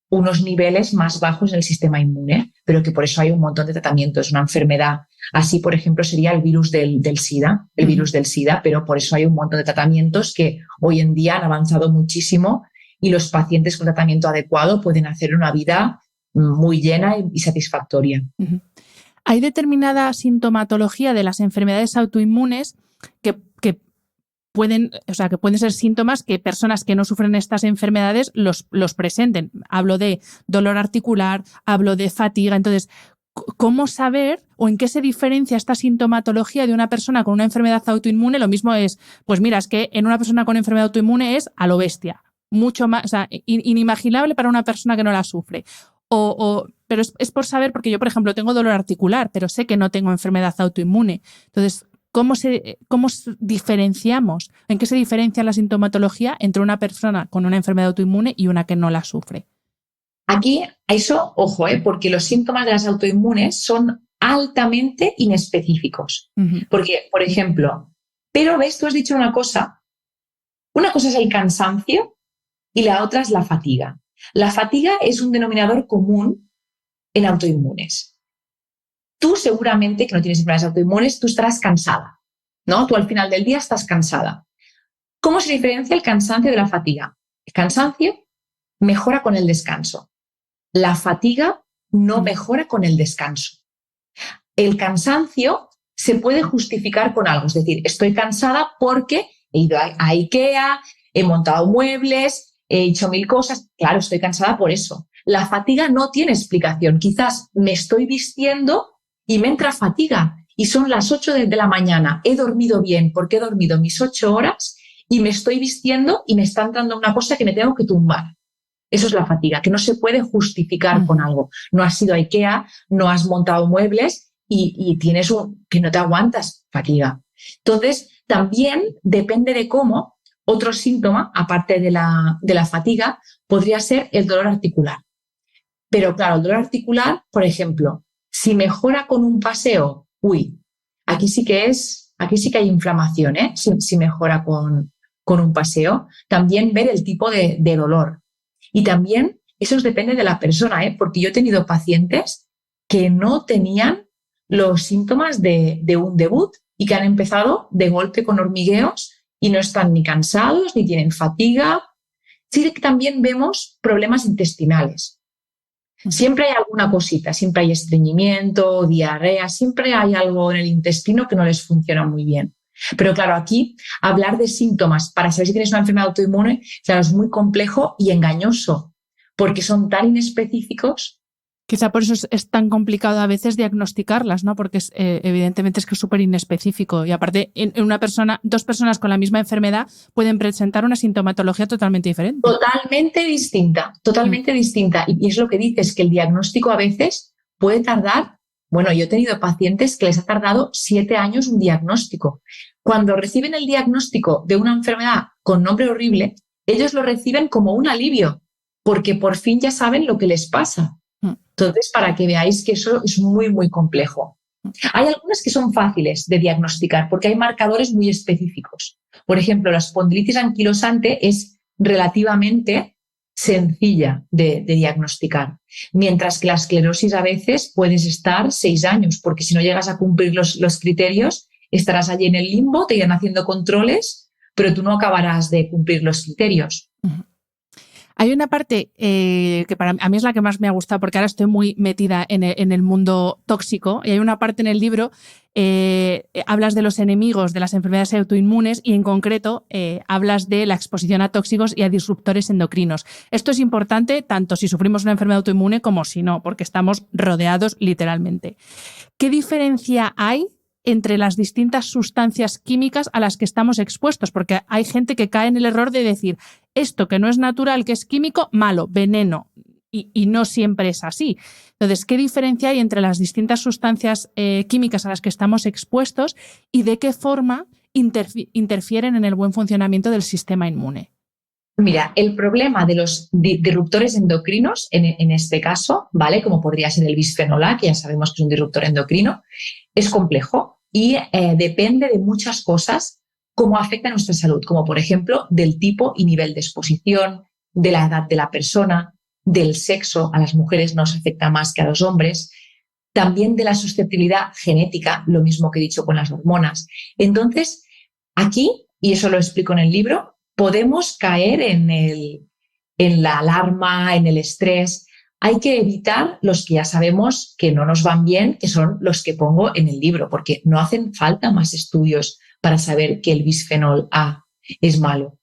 unos niveles más bajos en el sistema inmune, pero que por eso hay un montón de tratamientos. Una enfermedad así, por ejemplo, sería el virus del SIDA, virus del SIDA, pero por eso hay un montón de tratamientos que hoy en día han avanzado muchísimo y los pacientes con tratamiento adecuado pueden hacer una vida muy llena y satisfactoria. Uh-huh. Hay determinada sintomatología de las enfermedades autoinmunes que pueden ser síntomas que personas que no sufren estas enfermedades los presenten. Hablo de dolor articular, hablo de fatiga. Entonces, ¿cómo saber o en qué se diferencia esta sintomatología de una persona con una enfermedad autoinmune? Lo mismo es, pues mira, es que en una persona con enfermedad autoinmune es a lo bestia, mucho más, o sea, inimaginable para una persona que no la sufre. Pero es por saber, porque yo, por ejemplo, tengo dolor articular, pero sé que no tengo enfermedad autoinmune. Entonces, ¿cómo diferenciamos? ¿En qué se diferencia la sintomatología entre una persona con una enfermedad autoinmune y una que no la sufre? Aquí, a eso, ojo, porque los síntomas de las autoinmunes son altamente inespecíficos. Uh-huh. Porque, por ejemplo, pero ves, tú has dicho una cosa es el cansancio y la otra es la fatiga. La fatiga es un denominador común en autoinmunes. Tú seguramente que no tienes enfermedades autoinmunes, tú estarás cansada, ¿no? Tú al final del día estás cansada. ¿Cómo se diferencia el cansancio de la fatiga? El cansancio mejora con el descanso. La fatiga no mejora con el descanso. El cansancio se puede justificar con algo, es decir, estoy cansada porque he ido a IKEA, he montado muebles, he hecho 1000 cosas. Claro, estoy cansada por eso. La fatiga no tiene explicación. Quizás me estoy vistiendo y me entra fatiga y son las 8 de la mañana. He dormido bien porque he dormido mis 8 horas y me estoy vistiendo y me está entrando una cosa que me tengo que tumbar. Eso es la fatiga, que no se puede justificar con algo. No has ido a IKEA, no has montado muebles y tienes que no te aguantas, fatiga. Entonces, también depende de cómo. Otro síntoma, aparte de la fatiga, podría ser el dolor articular. Pero claro, el dolor articular, por ejemplo, si mejora con un paseo, aquí sí que hay inflamación, si mejora con un paseo. También ver el tipo de dolor. Y también eso depende de la persona, porque yo he tenido pacientes que no tenían los síntomas de un debut y que han empezado de golpe con hormigueos y no están ni cansados ni tienen fatiga. Sí que también vemos problemas intestinales. Siempre hay alguna cosita, siempre hay estreñimiento, diarrea, siempre hay algo en el intestino que no les funciona muy bien. Pero claro, aquí hablar de síntomas para saber si tienes una enfermedad autoinmune, claro, es muy complejo y engañoso, porque son tan inespecíficos. Quizá por eso es tan complicado a veces diagnosticarlas, ¿no? Porque evidentemente es que es súper inespecífico. Y aparte, dos personas con la misma enfermedad pueden presentar una sintomatología totalmente diferente. Totalmente distinta. Y es lo que dices, que el diagnóstico a veces puede tardar. Bueno, yo he tenido pacientes que les ha tardado 7 años un diagnóstico. Cuando reciben el diagnóstico de una enfermedad con nombre horrible, ellos lo reciben como un alivio, porque por fin ya saben lo que les pasa. Entonces, para que veáis que eso es muy, muy complejo. Hay algunas que son fáciles de diagnosticar porque hay marcadores muy específicos. Por ejemplo, la espondilitis anquilosante es relativamente sencilla de diagnosticar, mientras que la esclerosis a veces puedes estar 6 años, porque si no llegas a cumplir los criterios, estarás allí en el limbo, te irán haciendo controles, pero tú no acabarás de cumplir los criterios. Hay una parte que para mí es la que más me ha gustado, porque ahora estoy muy metida en el mundo tóxico, y hay una parte en el libro, hablas de los enemigos de las enfermedades autoinmunes y en concreto hablas de la exposición a tóxicos y a disruptores endocrinos. Esto es importante tanto si sufrimos una enfermedad autoinmune como si no, porque estamos rodeados literalmente. ¿Qué diferencia hay entre las distintas sustancias químicas a las que estamos expuestos? Porque hay gente que cae en el error de decir esto que no es natural, que es químico, malo, veneno, y no siempre es así. Entonces, ¿qué diferencia hay entre las distintas sustancias químicas a las que estamos expuestos y de qué forma interfieren en el buen funcionamiento del sistema inmune? Mira, el problema de los disruptores endocrinos, en este caso, ¿vale? Como podría ser el bisfenol A, que ya sabemos que es un disruptor endocrino, es complejo y depende de muchas cosas cómo afecta a nuestra salud, como por ejemplo del tipo y nivel de exposición, de la edad de la persona, del sexo. A las mujeres nos afecta más que a los hombres, también de la susceptibilidad genética, lo mismo que he dicho con las hormonas. Entonces, aquí, y eso lo explico en el libro, podemos caer en la alarma, en el estrés. Hay que evitar los que ya sabemos que no nos van bien, que son los que pongo en el libro, porque no hacen falta más estudios para saber que el bisfenol A es malo,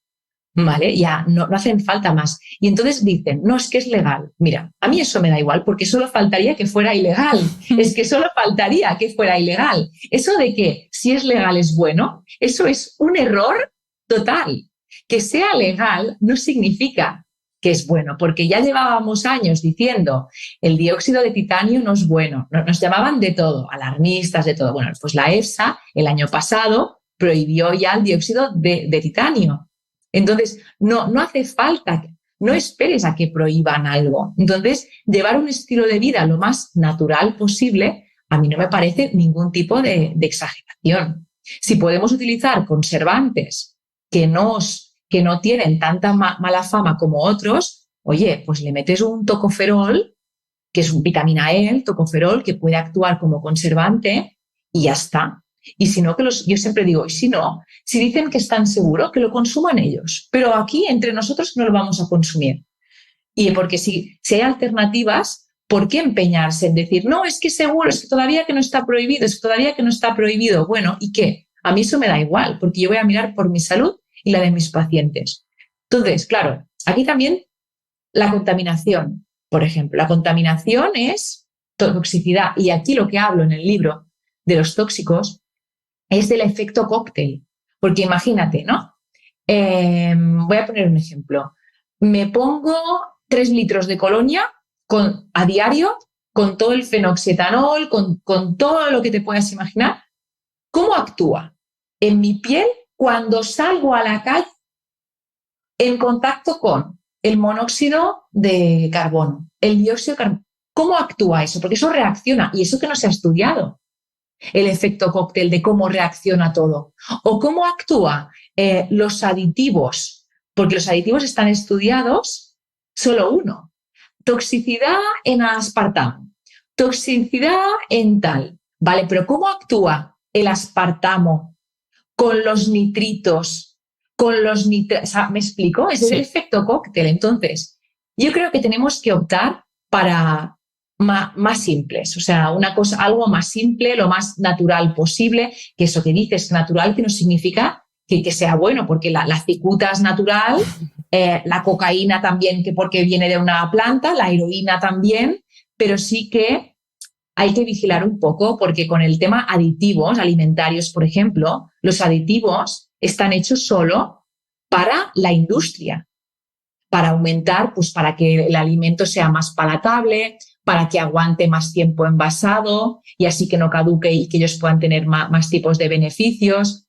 ¿vale? Ya no hacen falta más. Y entonces dicen, no, es que es legal. Mira, a mí eso me da igual, porque solo faltaría que fuera ilegal. Es que solo faltaría que fuera ilegal. Eso de que si es legal es bueno, eso es un error total. Que sea legal no significa que es bueno, porque ya llevábamos años diciendo el dióxido de titanio no es bueno. Nos llamaban de todo, alarmistas, de todo. Bueno, pues la EFSA el año pasado prohibió ya el dióxido de titanio. Entonces, no hace falta, no esperes a que prohíban algo. Entonces, llevar un estilo de vida lo más natural posible, a mí no me parece ningún tipo de exageración. Si podemos utilizar conservantes que no tienen tanta mala fama como otros, oye, pues le metes un tocoferol, que es vitamina E, el tocoferol, que puede actuar como conservante y ya está. Y si no, yo siempre digo, y si no, si dicen que están seguros, que lo consuman ellos. Pero aquí, entre nosotros, no lo vamos a consumir. Y porque si hay alternativas, ¿por qué empeñarse en decir, no, es que seguro, es que todavía que no está prohibido, es que todavía que no está prohibido? Bueno, ¿y qué? A mí eso me da igual, porque yo voy a mirar por mi salud y la de mis pacientes. Entonces, claro, aquí también la contaminación, por ejemplo. La contaminación es toxicidad. Y aquí lo que hablo en el libro de los tóxicos es del efecto cóctel. Porque imagínate, ¿no? Voy a poner un ejemplo. Me pongo 3 litros de colonia a diario con todo el fenoxietanol, con todo lo que te puedas imaginar. ¿Cómo actúa en mi piel cuando salgo a la calle en contacto con el monóxido de carbono, el dióxido de carbono? ¿Cómo actúa eso? Porque eso reacciona y eso que no se ha estudiado. El efecto cóctel de cómo reacciona todo. O cómo actúa los aditivos, porque los aditivos están estudiados, solo uno. Toxicidad en aspartamo, toxicidad en tal. Vale, pero ¿cómo actúa el aspartamo con los nitritos, con los nitratos? O sea, ¿me explico? Ese es el efecto cóctel. Entonces, yo creo que tenemos que optar para más simples, o sea, algo más simple, lo más natural posible, que eso que dices natural, que no significa que sea bueno, porque la cicuta es natural, la cocaína también, que porque viene de una planta, la heroína también, pero sí que hay que vigilar un poco, porque con el tema aditivos alimentarios, por ejemplo, los aditivos están hechos solo para la industria, para aumentar, pues para que el alimento sea más palatable, para que aguante más tiempo envasado y así que no caduque y que ellos puedan tener más tipos de beneficios.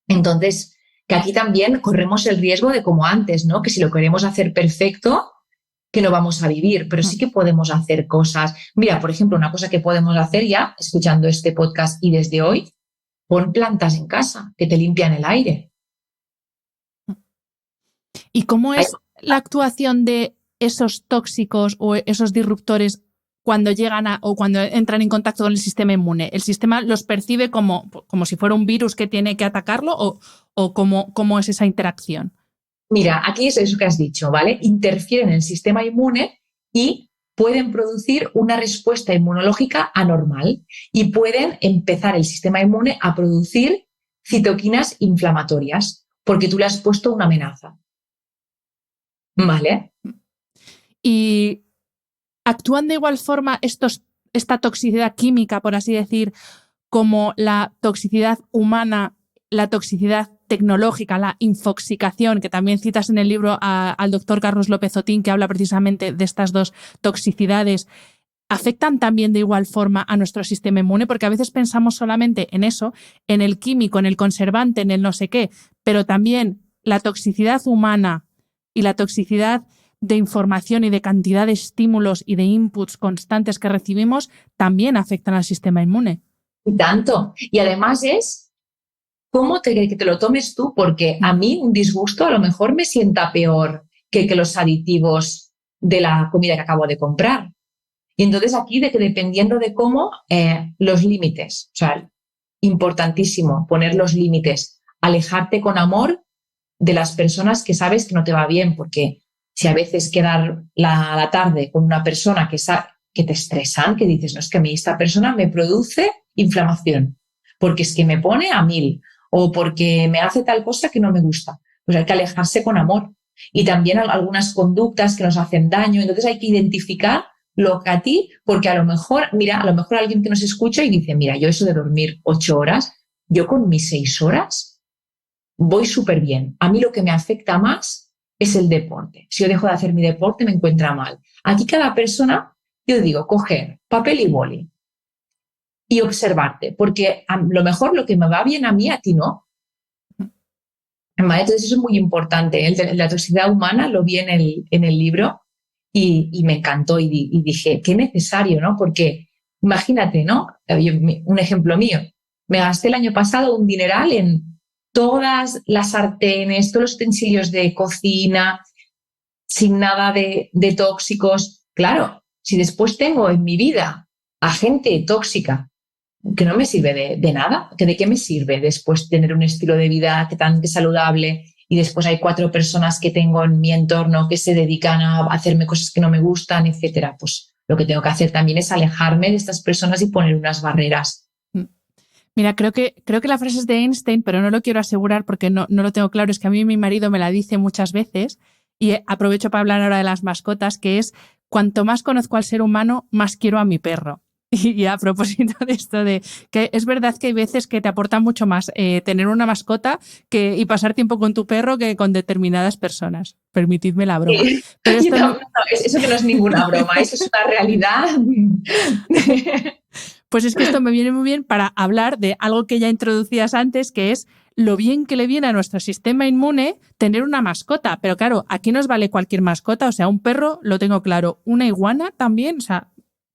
Entonces, que aquí también corremos el riesgo de como antes, ¿no? Que si lo queremos hacer perfecto, que no vamos a vivir, pero sí que podemos hacer cosas. Mira, por ejemplo, una cosa que podemos hacer ya, escuchando este podcast y desde hoy, pon plantas en casa que te limpian el aire. ¿Y cómo es la actuación de esos tóxicos o esos disruptores cuando llegan o cuando entran en contacto con el sistema inmune? ¿El sistema los percibe como si fuera un virus que tiene que atacarlo o cómo es esa interacción? Mira, aquí es eso que has dicho, ¿vale? Interfieren en el sistema inmune y pueden producir una respuesta inmunológica anormal y pueden empezar el sistema inmune a producir citoquinas inflamatorias porque tú le has puesto una amenaza. ¿Vale? Y actúan de igual forma esta toxicidad química, por así decir, como la toxicidad humana, la toxicidad tecnológica, la infoxicación, que también citas en el libro al doctor Carlos López Otín, que habla precisamente de estas dos toxicidades. ¿Afectan también de igual forma a nuestro sistema inmune? Porque a veces pensamos solamente en eso, en el químico, en el conservante, en el no sé qué, pero también la toxicidad humana y la toxicidad de información y de cantidad de estímulos y de inputs constantes que recibimos también afectan al sistema inmune. Y tanto. Y además es cómo que te lo tomes tú, porque a mí un disgusto a lo mejor me sienta peor que los aditivos de la comida que acabo de comprar. Y entonces aquí de que dependiendo de cómo, los límites, o sea, importantísimo poner los límites, alejarte con amor de las personas que sabes que no te va bien, porque si a veces quedar la tarde con una persona que te estresan, que dices, no, es que a mí esta persona me produce inflamación, porque es que me pone a 1000 o porque me hace tal cosa que no me gusta. Pues hay que alejarse con amor. Y también algunas conductas que nos hacen daño, entonces hay que identificar lo que a ti, porque a lo mejor, mira, a lo mejor alguien que nos escucha y dice, mira, yo eso de dormir 8 horas, yo con mis 6 horas voy súper bien. A mí lo que me afecta más es el deporte. Si yo dejo de hacer mi deporte, me encuentra mal. Aquí cada persona, yo digo, coger papel y boli y observarte, porque a lo mejor lo que me va bien a mí, a ti no. ¿Vale? Entonces eso es muy importante. La toxicidad humana lo vi en el libro y me encantó y dije, qué necesario, ¿no? Porque imagínate, ¿no? Un ejemplo mío. Me gasté el año pasado un dineral en todas las sartenes, todos los utensilios de cocina, sin nada de tóxicos. Claro, si después tengo en mi vida a gente tóxica que no me sirve de nada, que de qué me sirve después tener un estilo de vida que saludable y después hay 4 personas que tengo en mi entorno que se dedican a hacerme cosas que no me gustan, etcétera. Pues lo que tengo que hacer también es alejarme de estas personas y poner unas barreras. Mira, creo que la frase es de Einstein, pero no lo quiero asegurar porque no lo tengo claro. Es que a mí mi marido me la dice muchas veces y aprovecho para hablar ahora de las mascotas, que es: cuanto más conozco al ser humano, más quiero a mi perro. Y a propósito de esto, de que es verdad que hay veces que te aporta mucho más tener una mascota y pasar tiempo con tu perro que con determinadas personas. Permitidme la broma. Sí. Pero esto no, eso que no es ninguna broma, eso es una realidad. Pues es que esto me viene muy bien para hablar de algo que ya introducías antes, que es lo bien que le viene a nuestro sistema inmune tener una mascota. Pero claro, aquí nos vale cualquier mascota, o sea, un perro, lo tengo claro, una iguana también, o sea,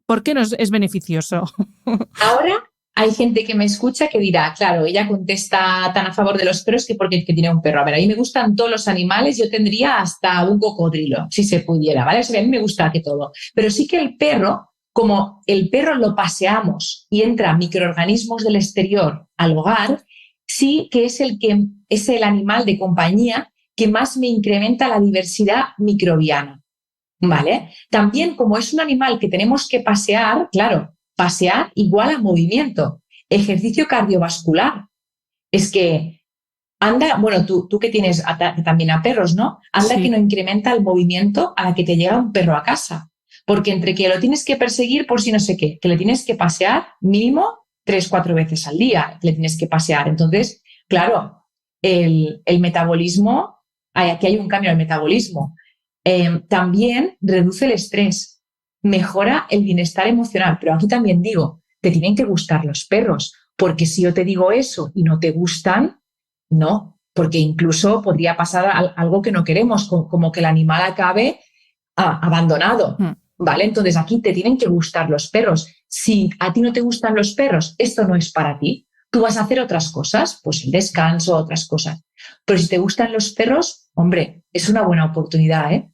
¿por qué nos es beneficioso? Ahora hay gente que me escucha que dirá, claro, ella contesta tan a favor de los perros que porque tiene un perro. A ver, a mí me gustan todos los animales, yo tendría hasta un cocodrilo, si se pudiera, ¿vale? O sea, a mí me gusta que todo. Pero sí que el perro, como el perro lo paseamos y entra microorganismos del exterior al hogar, sí que es el animal de compañía que más me incrementa la diversidad microbiana. ¿Vale? También, como es un animal que tenemos que pasear, claro, pasear igual a movimiento, ejercicio cardiovascular. Es que anda, bueno, tú que tienes también a perros, ¿no? Anda sí. Que no incrementa el movimiento a la que te llega un perro a casa. Porque entre que lo tienes que perseguir por si no sé qué, que le tienes que pasear mínimo 3-4 veces al día, que le tienes que pasear. Entonces, claro, el metabolismo, aquí hay un cambio en el metabolismo. También reduce el estrés, mejora el bienestar emocional, pero aquí también digo, te tienen que gustar los perros, porque si yo te digo eso y no te gustan, no, porque incluso podría pasar algo que no queremos, como que el animal acabe abandonado. ¿Vale? Entonces aquí te tienen que gustar los perros. Si a ti no te gustan los perros, esto no es para ti. Tú vas a hacer otras cosas, pues el descanso, otras cosas. Pero si te gustan los perros, hombre, es una buena oportunidad, ¿eh?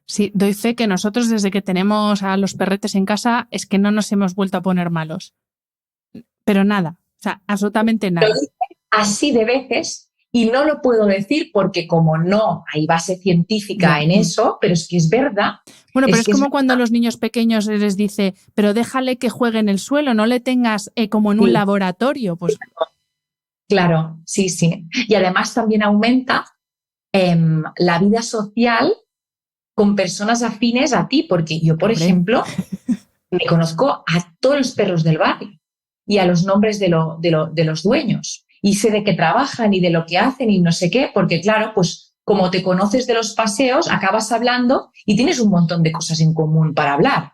Sí, doy fe que nosotros desde que tenemos a los perretes en casa es que no nos hemos vuelto a poner malos. Pero nada, o sea, absolutamente nada. Lo dice así de veces y no lo puedo decir porque como no hay base científica en eso, pero es que es verdad. Bueno, pero es como cuando a los niños pequeños les dice, pero déjale que juegue en el suelo, no le tengas como en un laboratorio. Pues claro, sí, sí. Y además también aumenta la vida social con personas afines a ti, porque yo, por ejemplo, me conozco a todos los perros del barrio y a los nombres de los dueños y sé de qué trabajan y de lo que hacen y no sé qué, porque claro, pues como te conoces de los paseos, acabas hablando y tienes un montón de cosas en común para hablar.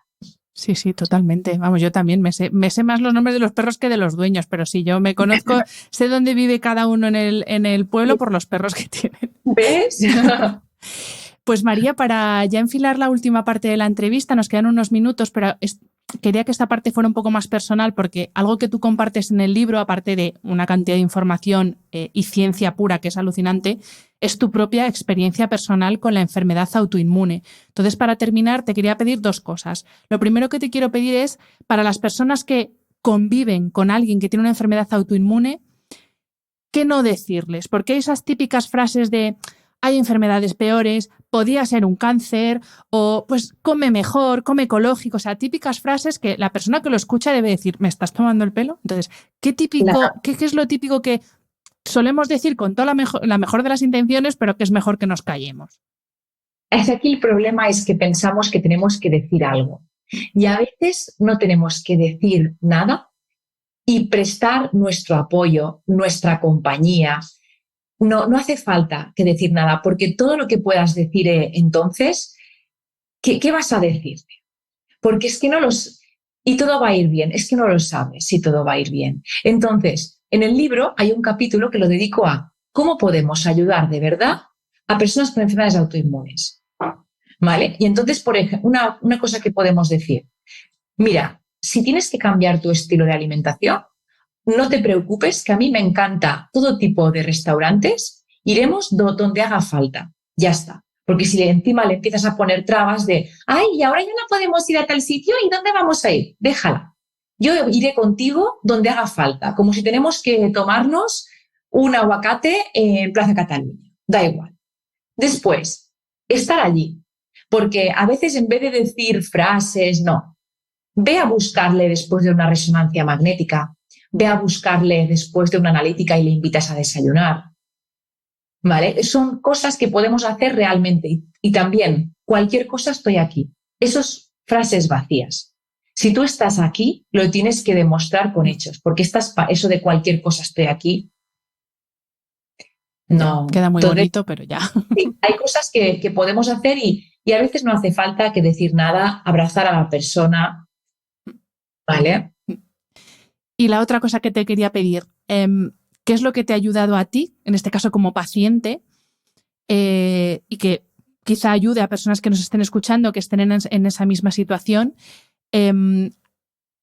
Sí, sí, totalmente. Vamos, yo también me sé más los nombres de los perros que de los dueños, pero sí, yo me conozco, sé dónde vive cada uno en el pueblo por los perros que tienen. ¿Ves? Pues María, para ya enfilar la última parte de la entrevista, nos quedan unos minutos, pero quería que esta parte fuera un poco más personal porque algo que tú compartes en el libro, aparte de una cantidad de información y ciencia pura que es alucinante, es tu propia experiencia personal con la enfermedad autoinmune. Entonces, para terminar, te quería pedir dos cosas. Lo primero que te quiero pedir es, para las personas que conviven con alguien que tiene una enfermedad autoinmune, ¿qué no decirles? Porque hay esas típicas frases de hay enfermedades peores, podía ser un cáncer, o pues come mejor, come ecológico, o sea, típicas frases que la persona que lo escucha debe decir, ¿me estás tomando el pelo? Entonces, ¿qué es lo típico que solemos decir con toda la mejor de las intenciones, pero que es mejor que nos callemos? Aquí el problema es que pensamos que tenemos que decir algo y a veces no tenemos que decir nada y prestar nuestro apoyo, nuestra compañía. No hace falta que decir nada, porque todo lo que puedas decir entonces, ¿qué vas a decirte? Porque es que y todo va a ir bien, es que no lo sabes si todo va a ir bien. Entonces, en el libro hay un capítulo que lo dedico a cómo podemos ayudar de verdad a personas con enfermedades autoinmunes. ¿Vale? Y entonces, por ejemplo, una cosa que podemos decir, mira, si tienes que cambiar tu estilo de alimentación, no te preocupes, que a mí me encanta todo tipo de restaurantes, iremos donde haga falta, ya está. Porque si encima le empiezas a poner trabas de, ay, y ahora ya no podemos ir a tal sitio, ¿y dónde vamos a ir? Déjala. Yo iré contigo donde haga falta, como si tenemos que tomarnos un aguacate en Plaza Cataluña, da igual. Después, estar allí, porque a veces en vez de decir frases, no, ve a buscarle después de una resonancia magnética, ve a buscarle después de una analítica y le invitas a desayunar. ¿Vale? Son cosas que podemos hacer realmente. Y también, cualquier cosa estoy aquí. Esas frases vacías. Si tú estás aquí, lo tienes que demostrar con hechos, porque eso de cualquier cosa estoy aquí, no. Ya, queda muy bonito, pero ya. Sí, hay cosas que podemos hacer y a veces no hace falta que decir nada, abrazar a la persona, ¿vale? Y la otra cosa que te quería pedir, ¿qué es lo que te ha ayudado a ti, en este caso como paciente, y que quizá ayude a personas que nos estén escuchando, que estén en esa misma situación,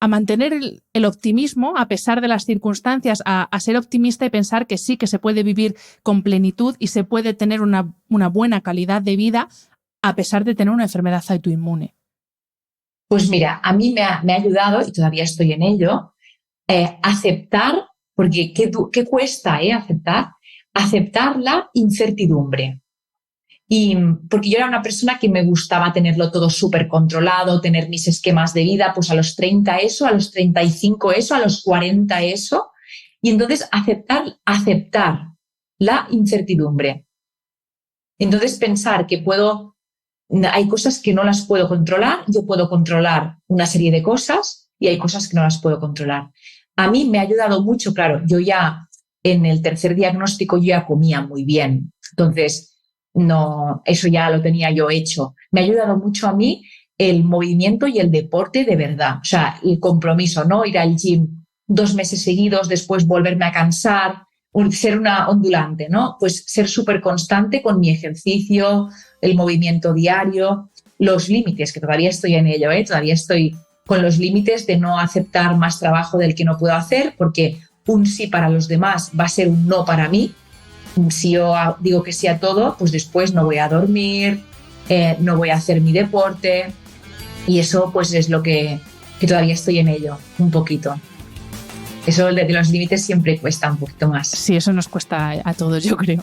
a mantener el optimismo a pesar de las circunstancias, a ser optimista y pensar que sí, que se puede vivir con plenitud y se puede tener una buena calidad de vida a pesar de tener una enfermedad autoinmune? Pues mira, a mí me ha ayudado, y todavía estoy en ello, aceptar, porque ¿qué cuesta aceptar la incertidumbre. Y porque yo era una persona que me gustaba tenerlo todo súper controlado, tener mis esquemas de vida, pues a los 30 eso, a los 35 eso, a los 40 eso. Y entonces aceptar la incertidumbre. Entonces pensar que hay cosas que no las puedo controlar, yo puedo controlar una serie de cosas y hay cosas que no las puedo controlar. A mí me ha ayudado mucho, claro, yo ya en el tercer diagnóstico yo ya comía muy bien, entonces no, eso ya lo tenía yo hecho. Me ha ayudado mucho a mí el movimiento y el deporte de verdad, o sea, el compromiso, ¿no? Ir al gym 2 meses seguidos, después volverme a cansar, ser una ondulante, ¿no? Pues ser súper constante con mi ejercicio, el movimiento diario. los límites, que todavía estoy en ello, todavía estoy con los límites de no aceptar más trabajo del que no puedo hacer, porque un sí para los demás va a ser un no para mí. Si yo digo que sí a todo, pues después no voy a dormir, no voy a hacer mi deporte, y eso pues es lo que todavía estoy en ello, un poquito. Eso de los límites siempre cuesta un poquito más. Sí, eso nos cuesta a todos, yo creo.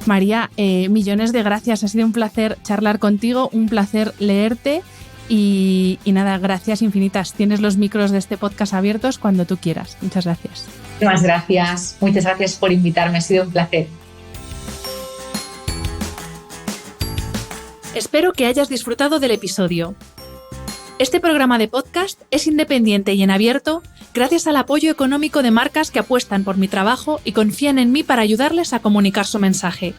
María, millones de gracias. Ha sido un placer charlar contigo, un placer leerte y nada, gracias infinitas. Tienes los micros de este podcast abiertos cuando tú quieras. Muchas gracias. Muchas gracias por invitarme, ha sido un placer. Espero que hayas disfrutado del episodio. Este programa de podcast es independiente y en abierto gracias al apoyo económico de marcas que apuestan por mi trabajo y confían en mí para ayudarles a comunicar su mensaje.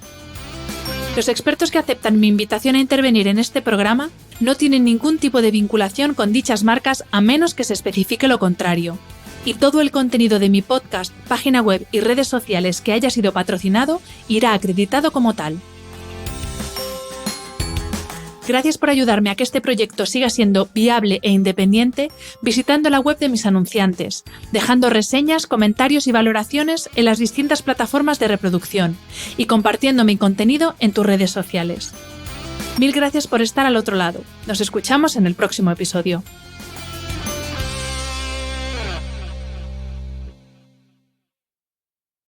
Los expertos que aceptan mi invitación a intervenir en este programa no tienen ningún tipo de vinculación con dichas marcas a menos que se especifique lo contrario. Y todo el contenido de mi podcast, página web y redes sociales que haya sido patrocinado irá acreditado como tal. Gracias por ayudarme a que este proyecto siga siendo viable e independiente visitando la web de mis anunciantes, dejando reseñas, comentarios y valoraciones en las distintas plataformas de reproducción y compartiendo mi contenido en tus redes sociales. Mil gracias por estar al otro lado. Nos escuchamos en el próximo episodio.